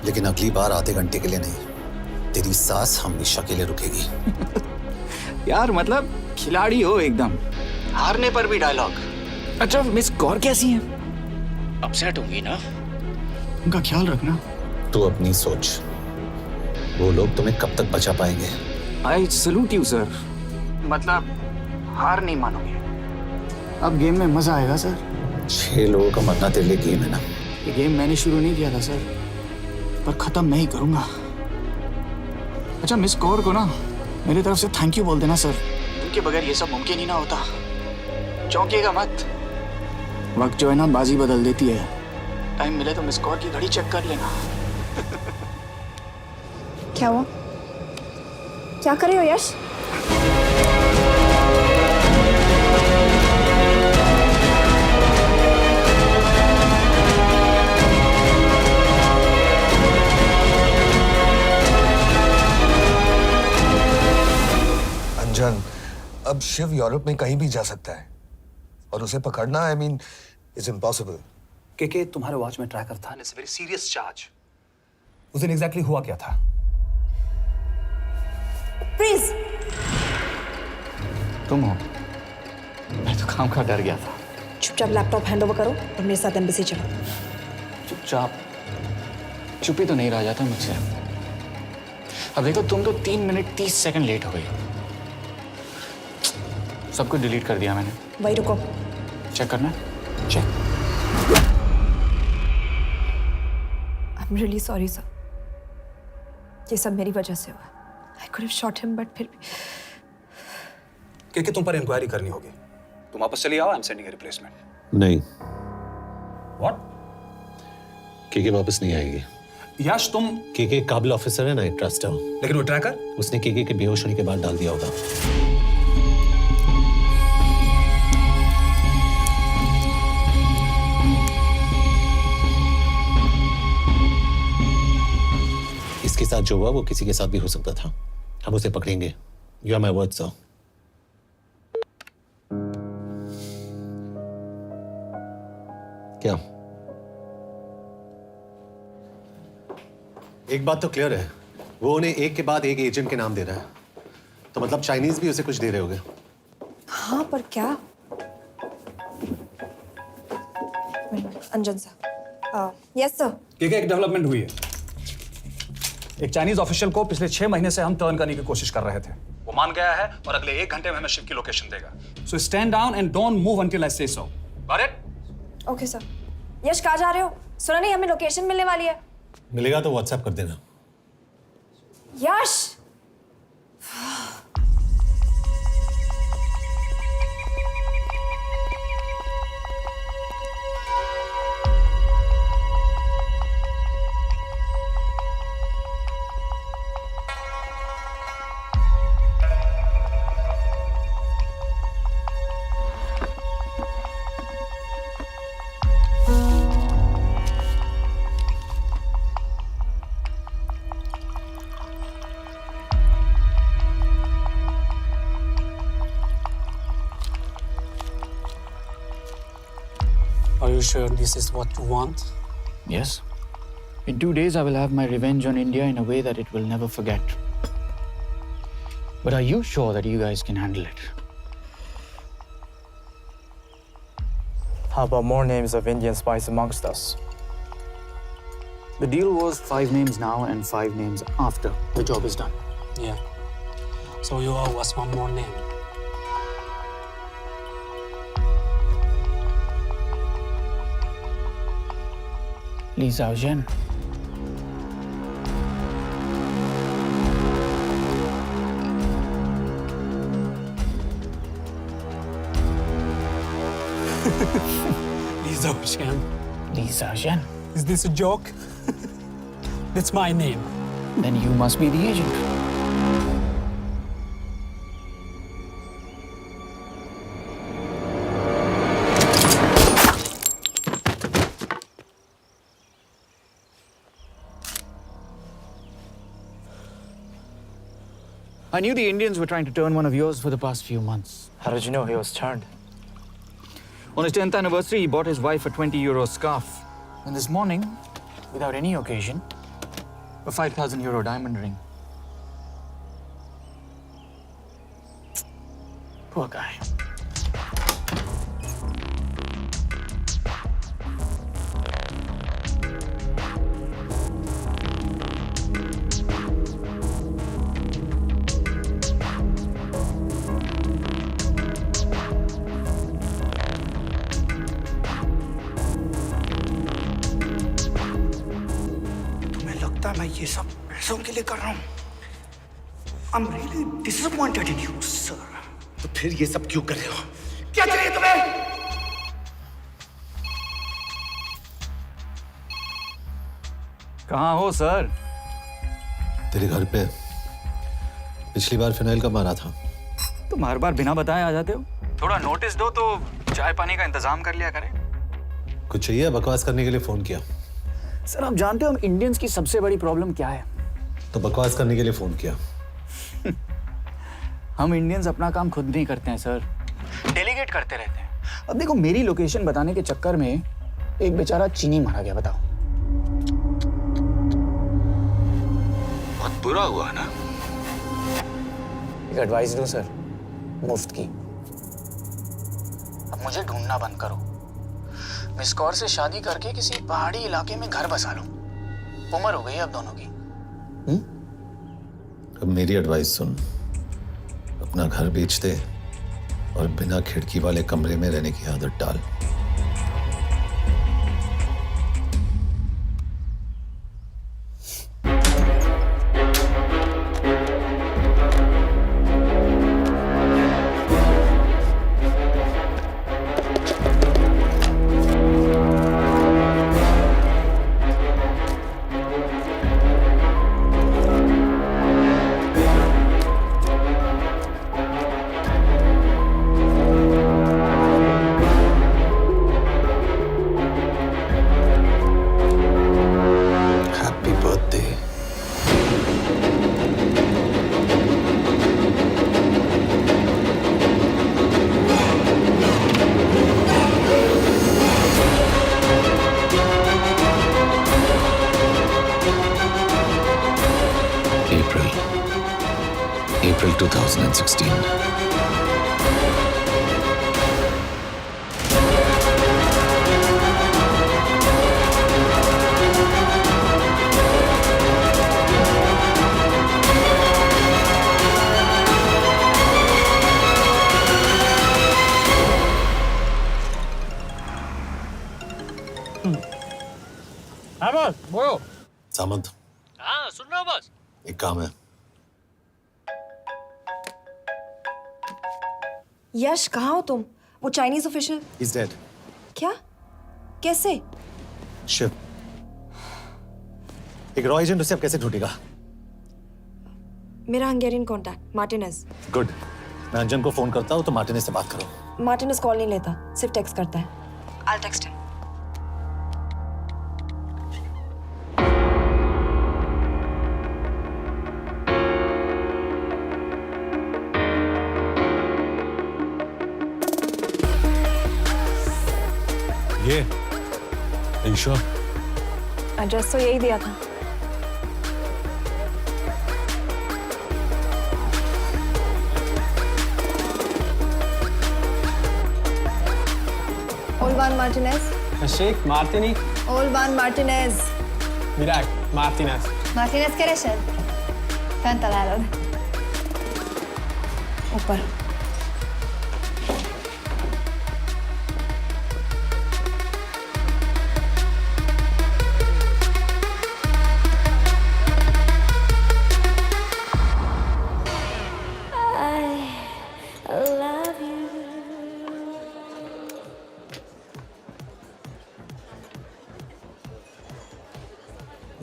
लेकिन अगली बार आधे घंटे के लिए नहीं, तेरी सांस हमेशा के लिए रुकेगी। यार मतलब खिलाड़ी हो एकदम, हारने पर भी डायलॉग। अच्छा, मिस कौर कैसी हैं? अपसेट होंगी ना? उनका ख्याल रखना। तू अपनी सोच, वो लोग तुम्हें कब तक बचा पाएंगे? I salute you sir. मतलब हार नहीं मानोगे। अब गेम में मजा आएगा सर। 6 लोगों का मरना तेरे लिए गेम है ना? ये गेम मैंने शुरू नहीं किया था सर, पर खत्म मैं ही करूंगा। अच्छा, मिस कौर को ना मेरी तरफ से थैंक यू बोल देना सर। उनके बगैर ये सब मुमकिन ही ना होता। चौंकिएगा मत, वक्त जो है ना बाजी बदल देती है। टाइम मिले तो मिस कौर की घड़ी चेक कर लेना। क्या हुआ? क्या कर रहे हो यश? अंजन, अब शिव यूरोप में कहीं भी जा सकता है और उसे पकड़ना, आई मीन, इज इम्पॉसिबल। के तुम्हारे वॉच में ट्रैकर था, इट्स वेरी सीरियस चार्ज। उस दिन एग्जैक्टली हुआ क्या था? प्लीज। तुम हो? मैं तो काम का डर गया था। चुपचाप लैपटॉप हैंड ओवर करो और मेरे साथ एम्बेसी चलो। चुपचाप? चुप ही तो नहीं रहा जाता मुझसे। अब देखो, तुम तो 3 मिनट 30 सेकंड लेट हो गई। सब कुछ डिलीट कर दिया मैंने। वही रुको, चेक करना है? Check. I am really sorry sir, ये सब मेरी वजह से हुआ। I could have shot him, but फिर भी। के तुम पर इंक्वायरी करनी होगी। तुम वापस चली आओ, I am sending a replacement. नहीं। व्हाट? के वापस नहीं आएगी। यश, तुम के काबिल ऑफिसर है ना, ट्रस्ट है। लेकिन वो ट्रैकर? उसने के बेहोश होने के बाद डाल दिया होगा। इसके साथ जो हुआ वो किसी के साथ भी हो सकता था। हम उसे पकड़ेंगे। You are my word sir. क्या? एक बात तो क्लियर है, वो उन्हें एक के बाद एक एजेंट के नाम दे रहा है, तो मतलब चाइनीज भी उसे कुछ दे रहे होंगे। हाँ, पर क्या? अंजन सर। Yes sir. एक डेवलपमेंट हुई है। एक चाइनीज ऑफिशियल को पिछले 6 महीने से हम टर्न करने की कोशिश कर रहे थे। वो मान गया है और अगले 1 घंटे में हमें शिप की लोकेशन देगा। So stand down and don't move until I say so. Got it? Okay sir. Yash, कहाँ जा रहे हो? सुना नहीं, हमें लोकेशन मिलने वाली है। मिलेगा तो व्हाट्सएप कर देना। यश! Are you sure this is what you want? Yes. In 2 days, I will have my revenge on India in a way that it will never forget. But are you sure that you guys can handle it? How about more names of Indian spies amongst us? The deal was 5 names now and 5 names after the job is done. Yeah. So you owe us one more name. Li Xiaozhen. Li Xiaozhen. Li Xiaozhen. Is this a joke? That's my name. Then you must be the agent. I knew the Indians were trying to turn one of yours for the past few months. How did you know he was turned? On his 10th anniversary, he bought his wife a 20-euro scarf. And this morning, without any occasion, a 5,000-euro diamond ring. Poor guy. मैं ये सब पैसों के लिए कर रहा हूँ। I'm really disappointed in you, sir. तो फिर ये सब क्यों कर रहे हो? क्या चाहिए तुम्हें? कहाँ हो सर? तेरे घर पे पिछली बार फिनाइल का मारा था। तुम हर बार बिना बताए आ जाते हो। थोड़ा नोटिस दो तो चाय पानी का इंतजाम कर लिया करें। कुछ चाहिए? बकवास करने के लिए फोन किया। सर आप जानते हो हम इंडियंस की सबसे बड़ी प्रॉब्लम क्या है? तो बकवास करने के लिए फोन किया। हम इंडियंस अपना काम खुद नहीं करते हैं सर, डेलीगेट करते रहते हैं। अब देखो मेरी लोकेशन बताने के चक्कर में एक बेचारा चीनी मारा गया, बताओ। बहुत बुरा हुआ ना? एक एडवाइस दूं सर, मुफ्त की। अब मुझे ढूंढना बंद करो। मिस कौर से शादी करके किसी पहाड़ी इलाके में घर बसा लो। उम्र हो गई अब दोनों की। अब मेरी एडवाइस सुन, अपना घर बेच दे और बिना खिड़की वाले कमरे में रहने की आदत डाल। April 2016. सामंत, हाँ सुन रहा हूँ बॉस। एक काम है। यश कहाँ हो तुम? वो चाइनीज ऑफिशियल He's dead. क्या? कैसे? शिव, एक रॉ एजेंट उसे अब कैसे ढूंढेगा? मेरा हंगेरियन कॉन्टैक्ट मार्टिनेज। गुड, मैं अंजन को फोन करता हूँ तो मार्टिनेज से बात करो। मार्टिनेज कॉल नहीं लेता, सिर्फ टेक्स्ट करता है। I'll text him. ये ईशा, एड्रेस तो यही दिया था। Olvan Martinez. Sheikh Martini. Olvan Martinez. Virág Martinez. Martinez keresed? Fent találod. ऊपर।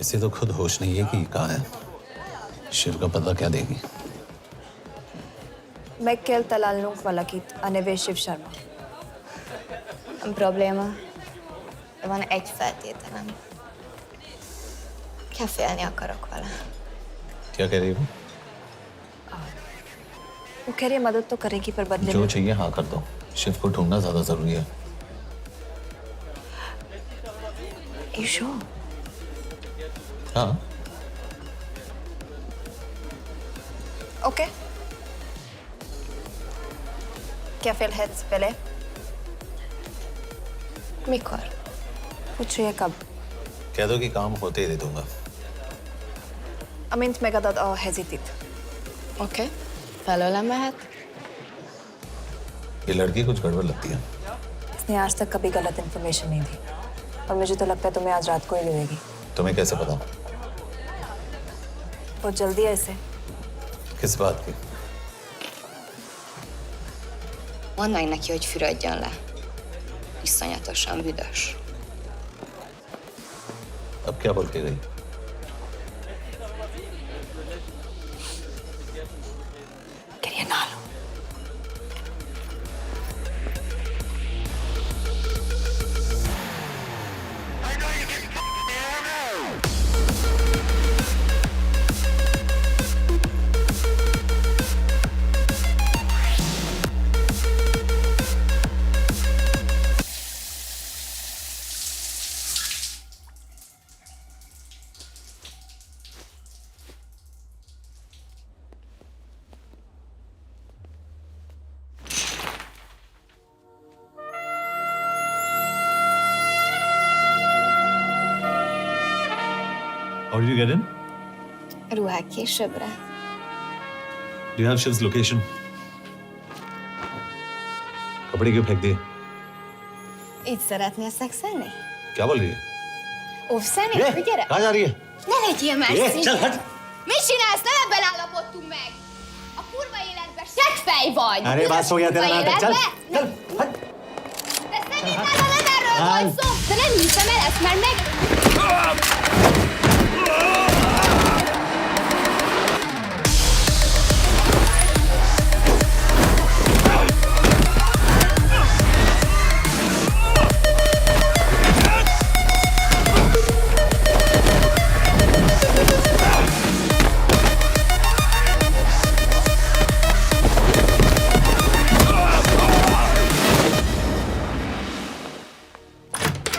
इसे तो खुद होश नहीं है कि कहाँ है। शिव का पता क्या देगी? Mekkel találnunk valakit, a neve Shiv Sharma. Nem probléma. De van egy feltételem. Kefélni akarok vele. क्या कह रही हो? वो कह रही है मदद तो करेगी पर बदले जो चाहिए हाँ कर दो। शिव को ढूंढना ज्यादा जरूरी है। You sure? हाँ। Okay. क्या félhetsz vele? Mikor? पूछ रही है कब? कह दो कि काम होते ही दे दूंगा। Amint megadod a hezitit. Oké. Felőlem mehet? ये लड़की कुछ गड़बड़ लगती है। इसने आज तक कभी गलत इन्फॉर्मेशन नहीं दी और मुझे तो लगता है तुम्हें आज रात को ही मिलेगी। तुम्हें कैसे पता? बहुत जल्दी है इसे। किस बात की? Mondd meg neki, hogy fürödjön le. Iszonyatosan büdös. अब क्या बोल के गई? Quería nalo. How did you get in? Ruhák későbbre. Do you have Shiv's location? कपड़े क्यों फेंक दिए? Így szeretnél szexelni? क्या बोल रही है? Óvszerni? ये, Gyere! कहाँ जा रही है? Ne legyél már ये, szín! चल हट! Mit csinálsz? Nem ebben állapodtunk meg! A kurva életben seggfej vagy! अरे बात हो गया तेरा नाटक, चल! चल! हट! De szerintem nem erről volt szó! De nem hiszem el ezt, mert meg...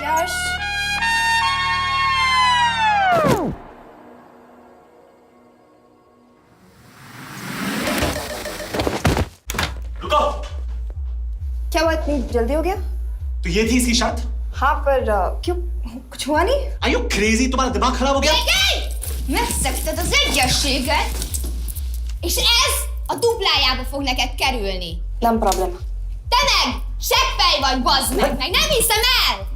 यश! रुको! क्या हुआ इतनी जल्दी हो गया? तो ये थी इसकी शर्त? हाँ पर क्यों? कुछ हुआ नहीं? Are you crazy? तुम्हारा दिमाग खराब हो गया? Megszegted az egyességet, és ez a duplájába fog neked kerülni. Nem probléma. Te meg! Seggfej vagy, bazd meg! Nem hiszem el!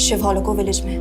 Shiv Holloko village में।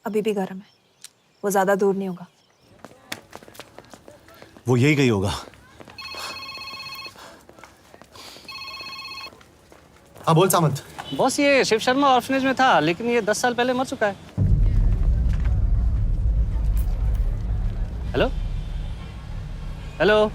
अभी भी गर्म है, वो ज्यादा दूर नहीं होगा। वो यही गई होगा। हाँ बोल सामंत। बॉस ये शिव शर्मा ऑर्फनेज में था, लेकिन ये 10 साल पहले मर चुका है। Hello hello.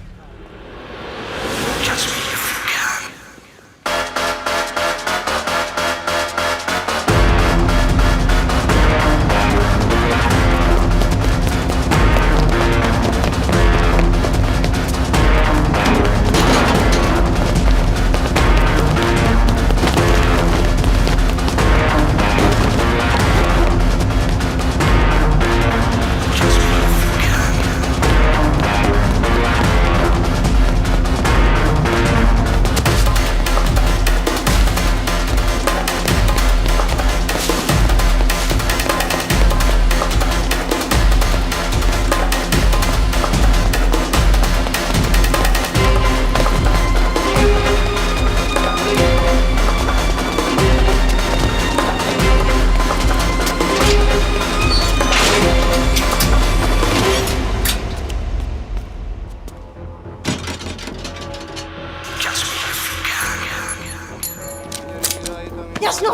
Jasno!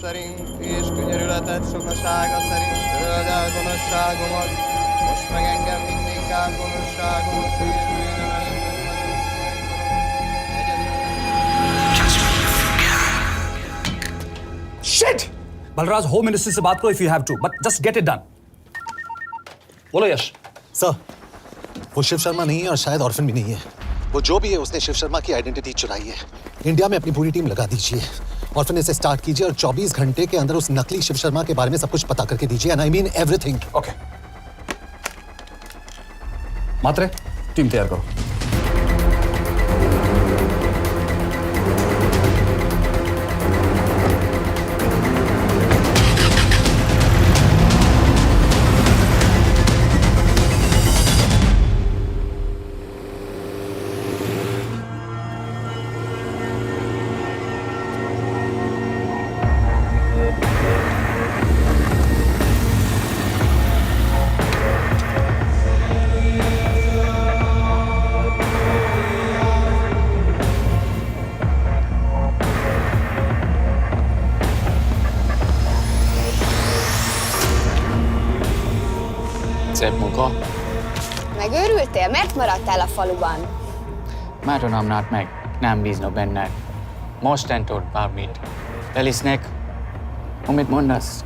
Szerint és könyörületet sokasága szerint töröld el gonoszságomat, most meg engem mindinkább gonoszságomat félbűnöm Shit! Balraj, home minister से बात करो if you have to, but just get it done. बोलो यश। सर, वो शिव शर्मा नहीं है और शायद ऑर्फन भी नहीं है। वो जो भी है उसने शिव शर्मा की आइडेंटिटी चुराई है। इंडिया में अपनी पूरी टीम लगा दीजिए, ऑर्फन से स्टार्ट कीजिए और 24 घंटे के अंदर उस नकली शिव शर्मा के बारे में सब कुछ पता करके दीजिए। And I mean everything. Okay. Matre, team तैयार करो। Szép munka. Megőrültél? Miért maradtál a faluban? Mátonám nát meg, nem bíznak benned. Mostantól bármit. Elisznek, amit mondasz.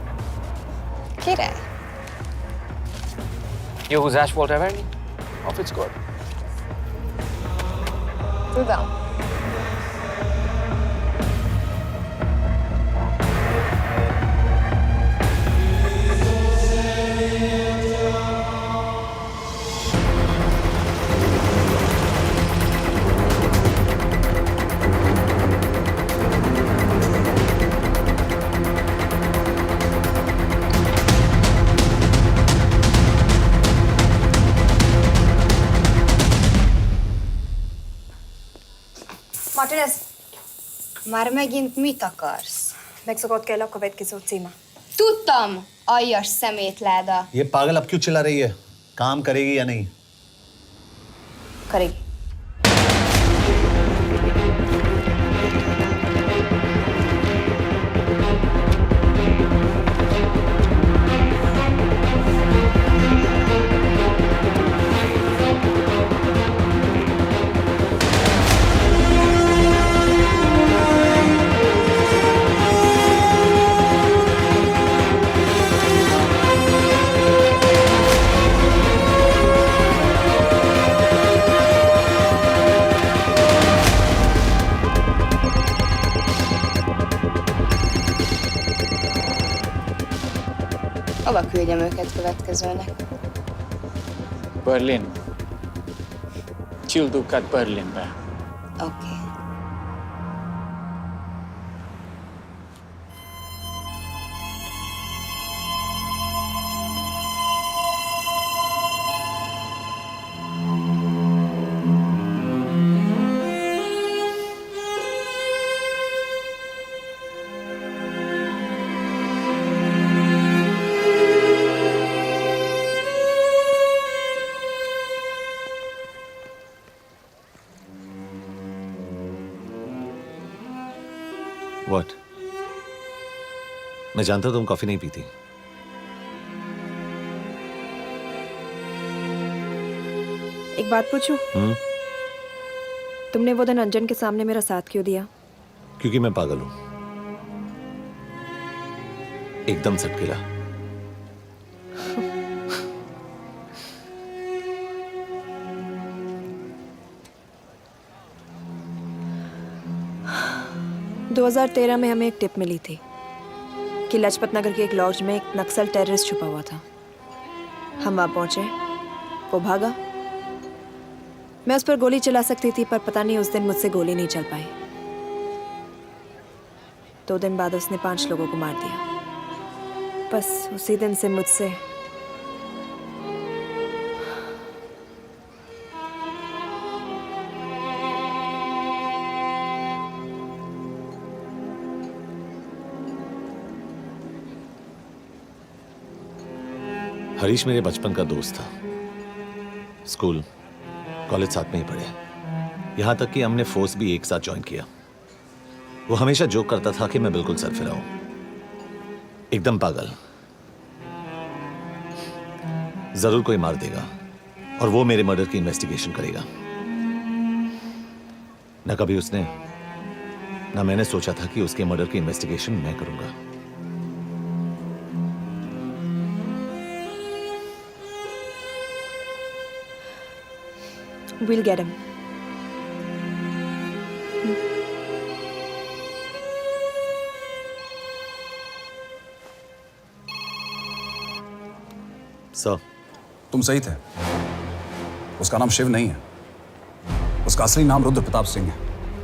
Király. Jó húzás volt everni? A fickod? Tudom. Martinez, Már megint mit akarsz? megszokott kell a következő címe. Tudtam, aljas szemétláda. ये पागल अब क्यों चिल्ला रही है? काम करेगी या नहीं? करेगी। Hova küldjem őket következőnek? Berlin. Küldőket Berlinbe. Oké. What? मैं जानता हूं तुम कॉफी नहीं पीती। एक बात पूछूं? तुमने वो दिन अंजन के सामने मेरा साथ क्यों दिया? क्योंकि मैं पागल हूं, एकदम सटकेला। – 2013 में हमें एक टिप मिली थी कि लाजपत नगर के एक लॉज में एक नक्सल टेररिस्ट छुपा हुआ था। हम वहां पहुंचे, वो भागा। मैं उस पर गोली चला सकती थी, पर पता नहीं उस दिन मुझसे गोली नहीं चल पाई। 2 दिन बाद उसने 5 लोगों को मार दिया। बस उसी दिन से मुझसे हरीश मेरे बचपन का दोस्त था। स्कूल कॉलेज साथ में ही पढ़े, यहां तक कि हमने फोर्स भी एक साथ ज्वाइन किया। वो हमेशा जोक करता था कि मैं बिल्कुल सरफिरा हूं, एकदम पागल। जरूर कोई मार देगा और वो मेरे मर्डर की इन्वेस्टिगेशन करेगा। ना कभी उसने, ना मैंने सोचा था कि उसके मर्डर की इन्वेस्टिगेशन मैं करूंगा। We'll get him. सर, तुम सही थे। उसका नाम शिव नहीं है, उसका असली नाम रुद्र प्रताप सिंह है।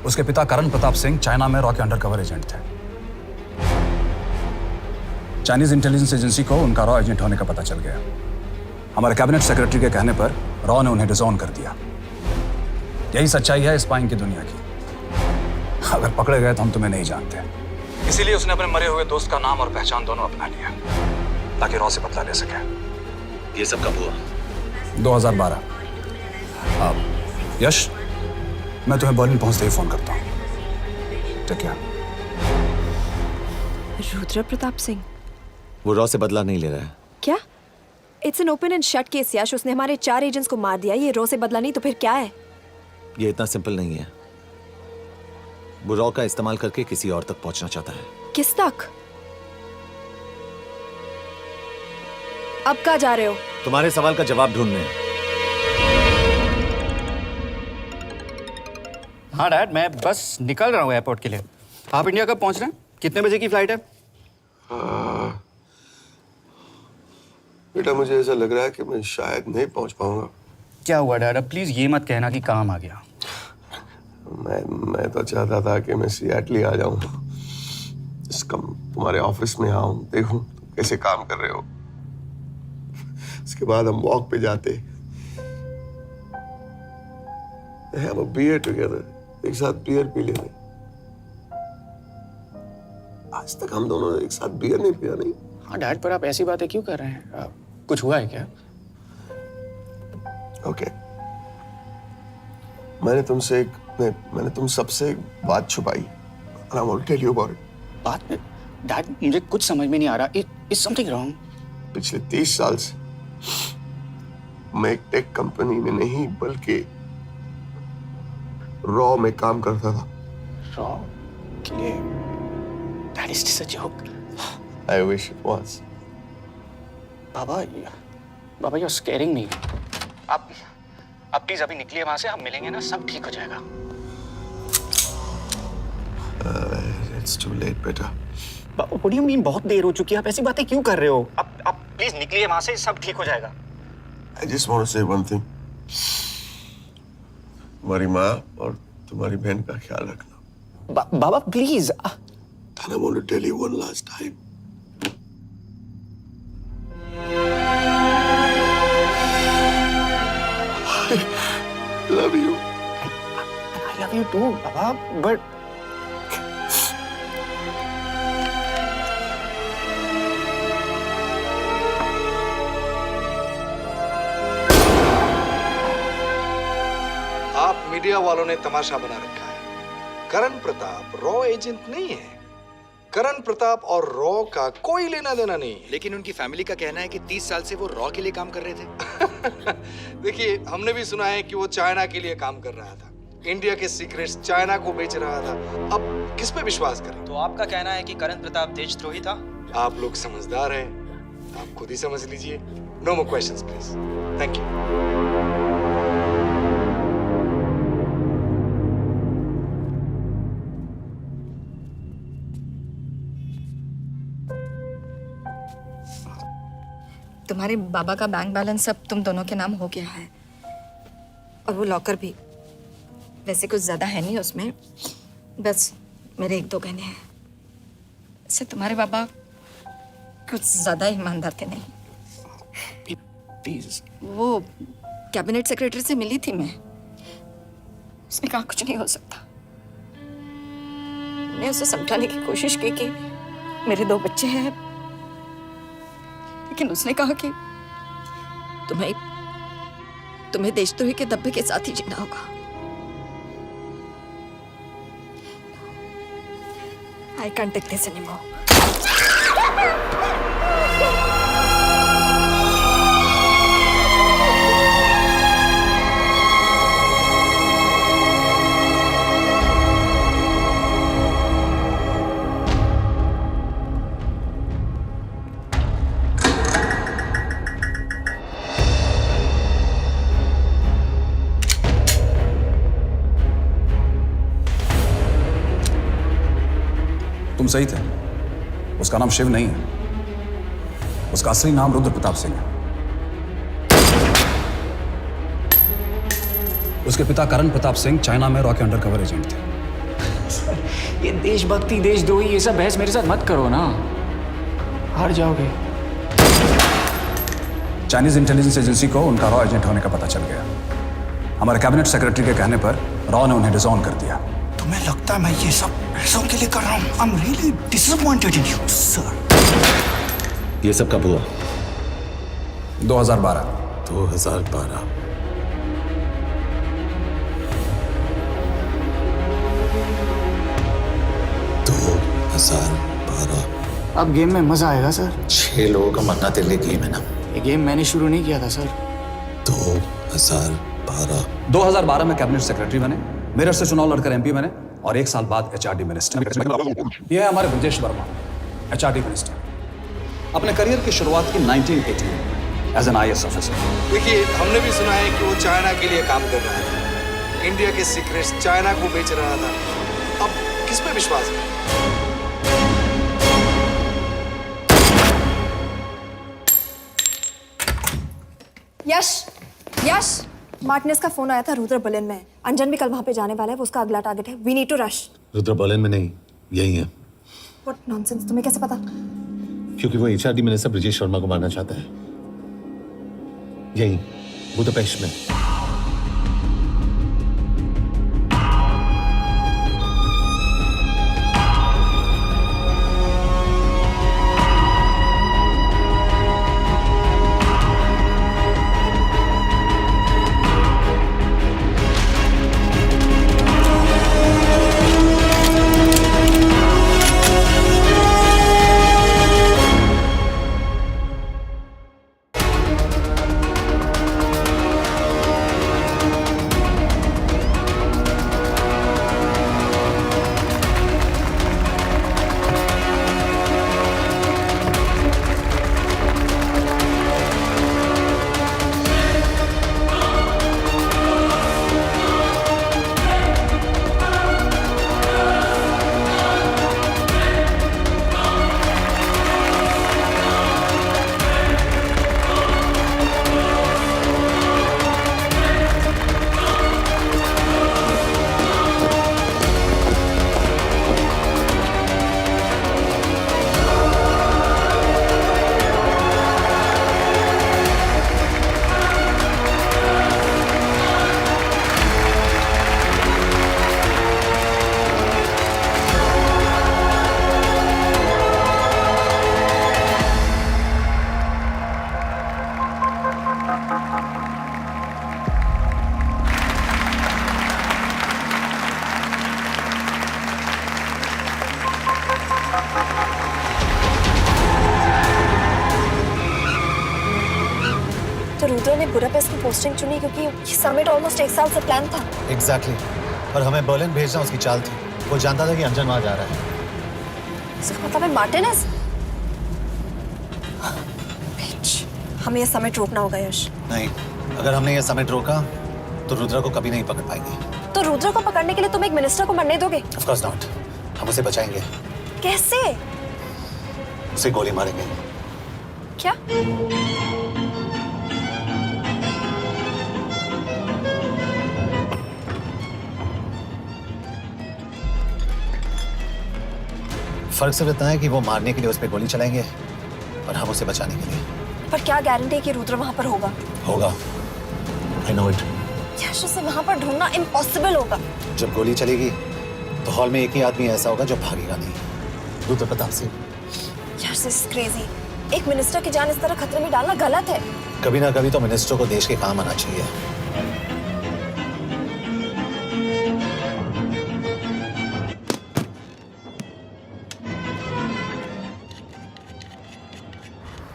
उसके पिता करण प्रताप सिंह चाइना में रॉ के अंडरकवर एजेंट थे। चाइनीज इंटेलिजेंस एजेंसी को उनका रॉ एजेंट होने का पता चल गया। हमारे कैबिनेट सेक्रेटरी के कहने पर रॉ ने उन्हें डिसऑन कर दिया। यही सच्चाई है स्पाइंग की दुनिया की। अगर पकड़े गए तो हम तुम्हें नहीं जानते, इसीलिए उसने अपने मरे हुए दोस्त का नाम और पहचान दोनों अपना लिया ताकि रॉ से बदला ले सके। ये सब कब हुआ? 2012। यश, मैं तुम्हें बर्लिन पहुंचते ही फोन करता हूँ। ठीक है। रुद्र प्रताप सिंह वो रॉ से बदला नहीं ले रहा है। क्या? It's an open and shut case Yash. उसने हमारे 4 एजेंट्स को मार दिया। ये रॉ से बदला नहीं तो फिर क्या है? ये इतना सिंपल नहीं है। वो रॉ का इस्तेमाल करके किसी और तक पहुंचना चाहता है। किस तक? अब कहाँ जा रहे हो? तुम्हारे सवाल का जवाब ढूंढने। हाँ डैड, मैं बस निकल रहा हूँ एयरपोर्ट के लिए। आप इंडिया कब पहुंच रहे हैं? कितने बजे की फ्लाइट है? बेटा, मुझे ऐसा लग रहा है कि मैं शायद नहीं पहुंच पाऊंगा। क्या हुआ डैड? अब प्लीज ये मत कहना कि काम आ गया। मैं तो चाहता था कि मैं सियाटल ही आ जाऊं, तुम्हारे ऑफिस में आऊं, देखूं तुम कैसे काम कर रहे हो। उसके बाद हम वॉक पे जाते, have a beer together, एक साथ बियर पी लेते। आज तक हम दोनों एक साथ बियर नहीं पिया। नहीं। हाँ डैड, पर आप ऐसी बातें क्यों कर रहे हैं? कुछ हुआ है क्या? ओके। मैंने तुम सबसे एक बात छुपाई। And I want to tell you about it. बात में डैड, मुझे कुछ समझ में नहीं आ रहा। Is something wrong? पिछले 30 साल से मैं एक टेक कंपनी में नहीं बल्कि रॉ में काम करता था। रॉ के लिए? Dad, is this a joke? I wish it was. Baba, you're scaring me. आप प्लीज अभी निकलिए वहां से, आप मिलेंगे ना, सब ठीक हो जाएगा। It's too late, बेटा। What do you mean बहुत देर हो चुकी है? आप ऐसी बातें क्यों कर रहे हो? आप प्लीज निकलिए वहां से, सब ठीक हो जाएगा। I just want to say one thing. तुम्हारी माँ और तुम्हारी बहन का ख्याल रखना। बाबा please. And I want to tell you one last time. I love you. I love you too, Baba, but आप मीडिया वालों ने तमाशा बना रखा है। करण प्रताप रॉ एजेंट नहीं है। करण प्रताप और रॉ का कोई लेना देना नहीं। लेकिन उनकी फैमिली का कहना है कि 30 साल से वो रॉ के लिए काम कर रहे थे। देखिए, हमने भी सुना है कि वो चाइना के लिए काम कर रहा था, इंडिया के सीक्रेट्स चाइना को बेच रहा था। अब किस पे विश्वास करें? तो आपका कहना है कि करण प्रताप देशद्रोही था? आप लोग समझदार हैं, आप खुद ही समझ लीजिए। No more questions please. Thank you. तुम्हारे बाबा का बैंक बैलेंस सब तुम दोनों के नाम हो गया है, और वो लॉकर भी। वैसे कुछ ज्यादा है नहीं उसमें, बस मेरे 1-2 गहने हैं। वैसे तुम्हारे बाबा कुछ ज्यादा ईमानदार थे नहीं। प्लीज। वो कैबिनेट सेक्रेटरी से मिली थी मैं, उसने कहा कुछ नहीं हो सकता। मैंने उसे समझाने की कोशिश की कि मेरे 2 बच्चे हैं, लेकिन उसने कहा कि तुम्हें देशद्रोही के दब्बे के साथ ही जीना होगा। I can't take this anymore. तुम सही थे, उसका नाम शिव नहीं है, उसका असली नाम रुद्र प्रताप सिंह है। उसके पिता करण प्रताप सिंह चाइना में रॉ के अंडरकवर एजेंट थे। ये देशभक्ति देशद्रोही ये सब बहस मेरे साथ मत करो ना, हार जाओगे। चाइनीज इंटेलिजेंस एजेंसी को उनका रॉ एजेंट होने का पता चल गया। हमारे कैबिनेट सेक्रेटरी के कहने पर रॉ ने उन्हें डिसऑन कर दिया। तुम्हें लगता है मैं ये सब पैसों के लिए कर रहा हूँ? I'm really disappointed in you, sir. ये सब कब हुआ? 2012। 2012। अब गेम में मजा आएगा सर। 6 लोगों का मरना तेरे लिए गेम है ना? ये गेम मैंने शुरू नहीं किया था सर। 2012 में कैबिनेट सेक्रेटरी बने, मेरठ से चुनाव लड़कर एमपी बने और 1 साल बाद एचआरडी मिनिस्टर। यह है हमारे ब्रजेश वर्मा, एचआरडी मिनिस्टर। अपने करियर की शुरुआत की 1980 में एज एन आईएएस ऑफिसर। देखिए, हमने भी सुना है कि वो चाइना के लिए काम कर रहा था, इंडिया के सीक्रेट्स चाइना को बेच रहा था। अब किस पे विश्वास करें? यश, मार्टिनेस का फोन आया था, रुद्र बर्लिन में। अंजन भी कल वहां पे जाने वाला है, वो उसका अगला टारगेट है। We need to rush. Rudra Berlin में नहीं, यही है। व्हाट नॉनसेंस, तुम्हें कैसे पता? क्योंकि वो एचआरडी मिनिस्टर ब्रजेश वर्मा को मारना चाहता है, यही बुदापेस्ट में। ने बुडापेस्ट की पोस्टिंग चुनी क्योंकि ये समिट ऑलमोस्ट 1 साल से प्लान था। एग्जैक्टली और हमें बर्लिन भेजना उसकी चाल थी। वो जानता था कि अंजन वहां जा रहा है। इसका मतलब है मार्टिनेज। हमें ये समिट रोकना होगा यश। नहीं, अगर हमने ये समिट रोका तो रुद्रा को कभी नहीं पकड़ पाएंगे। तो रुद्रा को पकड़ने के लिए तुम एक मिनिस्टर को मरने दोगे? Of course not. हम उसे बचाएंगे। कैसे? उसे गोली मारेंगे। क्या? फर्क सिर्फ इतना है कि वो मारने के लिए उस पर गोली चलाएंगे और हम उसे बचाने के लिए। पर क्या गारंटी है कि रुद्र वहां पर होगा? होगा। I know it. यश, उसे वहां पर ढूंढना इम्पॉसिबल होगा। जब गोली चलेगी तो हॉल में एक ही आदमी ऐसा होगा जो भागेगा नहीं। रुद्र प्रताप सिंह। यश, दिस इज क्रेजी। एक मिनिस्टर की जान इस तरह खतरे में डालना गलत है। कभी ना कभी तो मिनिस्टर को देश के काम आना चाहिए।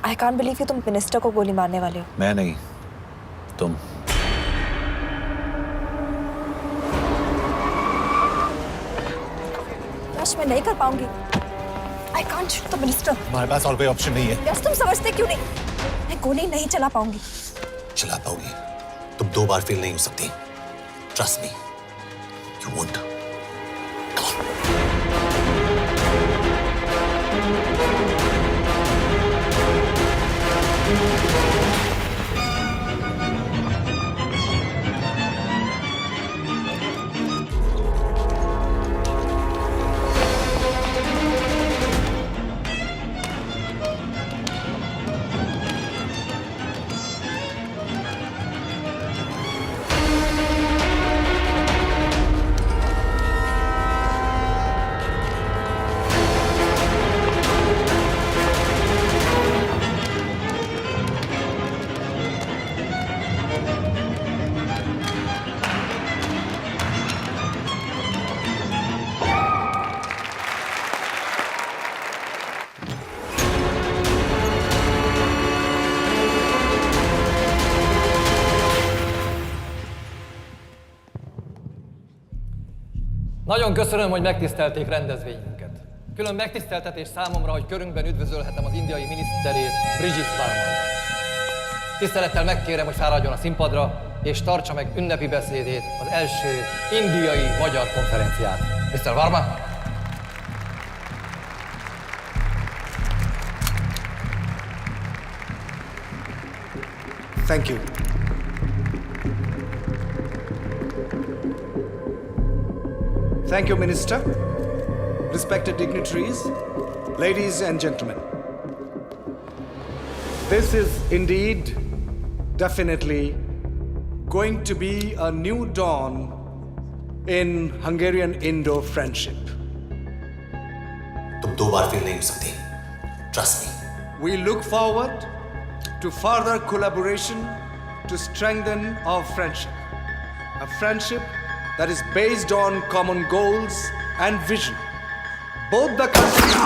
आई कांट बिलीव कि तुम मिनिस्टर को गोली मारने वाले हो। मैं नहीं, तुम। यश, मैं नहीं कर पाऊंगी। I can't shoot the minister. हमारे पास और कोई ऑप्शन नहीं है। यश, तुम समझते क्यों नहीं? मैं गोली नहीं चला पाऊंगी। चला पाओगी। तुम 2 बार फेल नहीं हो सकती। Trust me, you won't. Nagyon köszönöm, hogy megtisztelték rendezvényünket. Külön megtiszteltetés számomra, hogy körünkben üdvözölhetem az indiai miniszterét, Bridget Varman. Tisztelettel megkérem, hogy fáradjon a színpadra, és tartsa meg ünnepi beszédét az első indiai-magyar konferenciát. Mr. Varma? Thank you. Thank you, Minister. Respected dignitaries, ladies and gentlemen. This is indeed, definitely, going to be a new dawn in Hungarian-Indo friendship. तुम 2 बार fail नहीं हो सकती। Trust me. We look forward to further collaboration to strengthen our friendship. A friendship that is based on common goals and vision. Both the countries...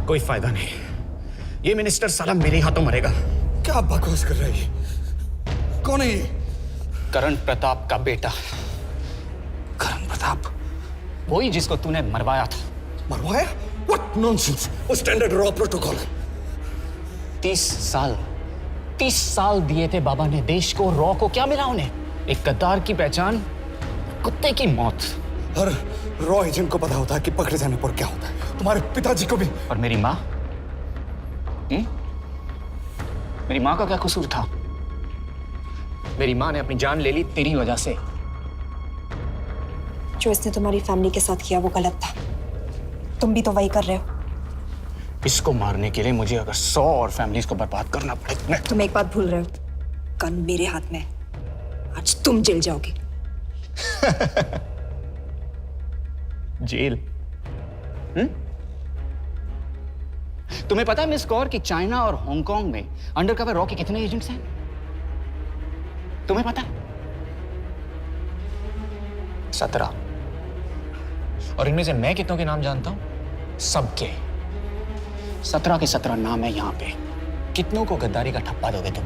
कोई फायदा नहीं। ये minister साला मेरे हाथों मरेगा। क्या बकवास कर रहा है ये? कौन है ये? करण प्रताप का बेटा। करण प्रताप? वही जिसको तूने मरवाया था। मरवाया? What nonsense! वो स्टैंडर्ड रॉ प्रोटोकॉल है। 30 साल दिए थे बाबा ने देश को। रॉ को क्या मिला उन्हें? एक गद्दार की पहचान, कुत्ते की मौत। हर रॉ एजेंट को पता होता है कि पकड़े जाने पर क्या होता है। तुम्हारे पिताजी को भी। और मेरी माँ? मेरी माँ का क्या कसूर था? मेरी माँ ने अपनी जान ले ली तेरी वजह से। जो इसने तुम्हारी फैमिली के साथ किया वो गलत था। तुम भी तो वही कर रहे हो। इसको मारने के लिए मुझे अगर 100 और फैमिलीज को बर्बाद करना पड़े। तुम एक बात भूल रहे हो, गन मेरे हाथ में। आज तुम जेल जाओगे। जेल? तुम्हें पता है मिस कौर कि चाइना और हांगकांग में अंडरकवर रॉ के कितने एजेंट्स हैं? तुम्हें पता है? 17। और इनमें से मैं कितनों के नाम जानता हूं? सबके। 17 के 17 नाम है यहां पे। कितनों को गद्दारी का ठप्पा दोगे तुम?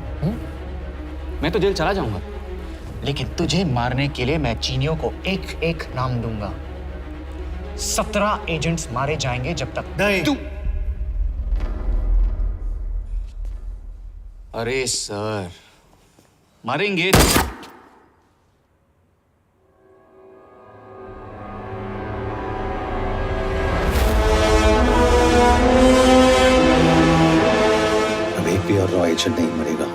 मैं तो जेल चला जाऊंगा, लेकिन तुझे मारने के लिए मैं चीनियों को एक एक नाम दूंगा। 17 एजेंट्स मारे जाएंगे जब तक नहीं। तू। अरे सर, मारेंगे। अब एक भी और रॉ एजेंट नहीं मरेगा।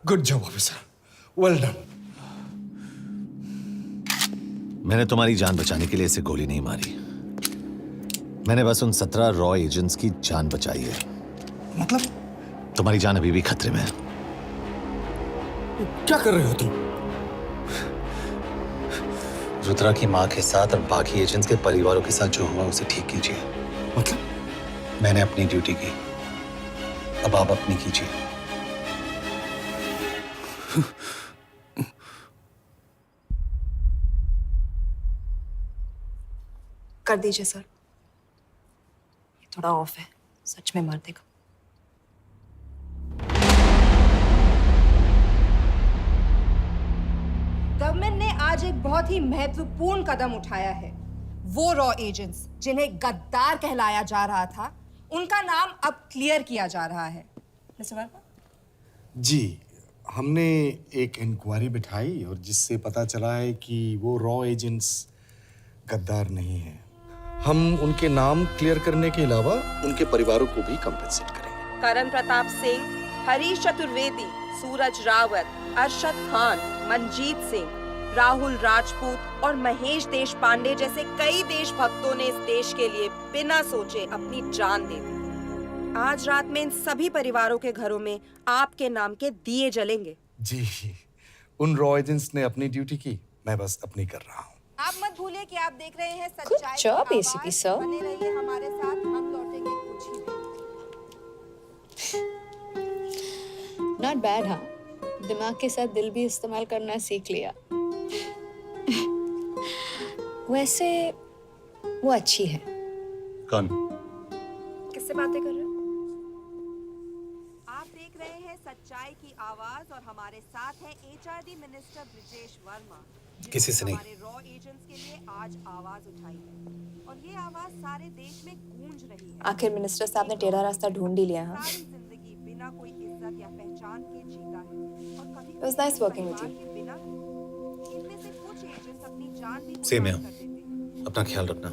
Good job officer, well done. मैंने तुम्हारी जान बचाने के लिए इसे गोली नहीं मारी। मैंने बस उन 17 रॉ एजेंट्स की जान बचाई है। मतलब? तुम्हारी जान अभी भी खतरे में है। क्या कर रहे हो तुम? रुद्रा की मां के साथ और बाकी एजेंट्स के परिवारों के साथ जो हुआ उसे ठीक कीजिए। मतलब? मैंने अपनी ड्यूटी की, अब आप अपनी कीजिए। कर दीजिए सर, ये थोड़ा ऑफ है, सच में मार देगा। गवर्नमेंट ने आज एक बहुत ही महत्वपूर्ण कदम उठाया है। वो रॉ एजेंट्स जिन्हें गद्दार कहलाया जा रहा था, उनका नाम अब क्लियर किया जा रहा है। मिस्टर वर्मा? जी, हमने एक इंक्वायरी बिठाई और जिससे पता चला है कि वो रॉ एजेंट्स गद्दार नहीं हैं। हम उनके नाम क्लियर करने के अलावा उनके परिवारों को भी कंपेंसेट करेंगे। करण प्रताप सिंह, हरीश चतुर्वेदी, सूरज रावत, अरशद खान, मनजीत सिंह, राहुल राजपूत और महेश देशपांडे जैसे कई देशभक्तों ने इस देश के लिए बिना सोचे अपनी जान दे दी। आज रात में इन सभी परिवारों के घरों में आपके नाम के दिए जलेंगे। जी, उन रॉ एजेंट्स ने अपनी ड्यूटी की, मैं बस अपनी कर रहा हूँ। आप मत भूलिए कि आप देख रहे हैं सच्चाई की job, आवाज। ACP sir. बने रहिए हमारे साथ, हम लौटेंगे कुछ ही देर। Not bad. हाँ, दिमाग के साथ दिल भी इस्तेमाल करना सीख लिया। वैसे वो अच्छी है। कौन? किससे बातें कर रहे हो? आप देख रहे हैं सच्चाई की आवाज और हमारे साथ है HRD मिनिस्टर ब्रिजेश वर्मा। किसी से नहीं। हमारे रॉ एजेंट्स के लिए आज आवाज उठाई है और ये आवाज सारे देश में गूंज रही है। आखिर मिनिस्टर साहब ने टेढ़ा रास्ता ढूंढ ही लिया। हाँ, सारी जिंदगी बिना कोई इज्जत या पहचान के जीता है और कभी it was nice working with you. बिना इनमें से कुछ एजेंट्स अपनी जान भी सेम है। कुर्बान कर देते हैं। अपना ख्याल रखना।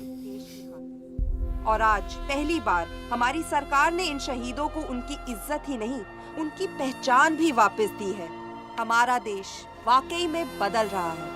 और आज पहली बार हमारी सरकार ने इन शहीदों को उनकी इज्जत ही नहीं, उनकी पहचान भी वापस दी है। हमारा देश वाकई में बदल रहा है।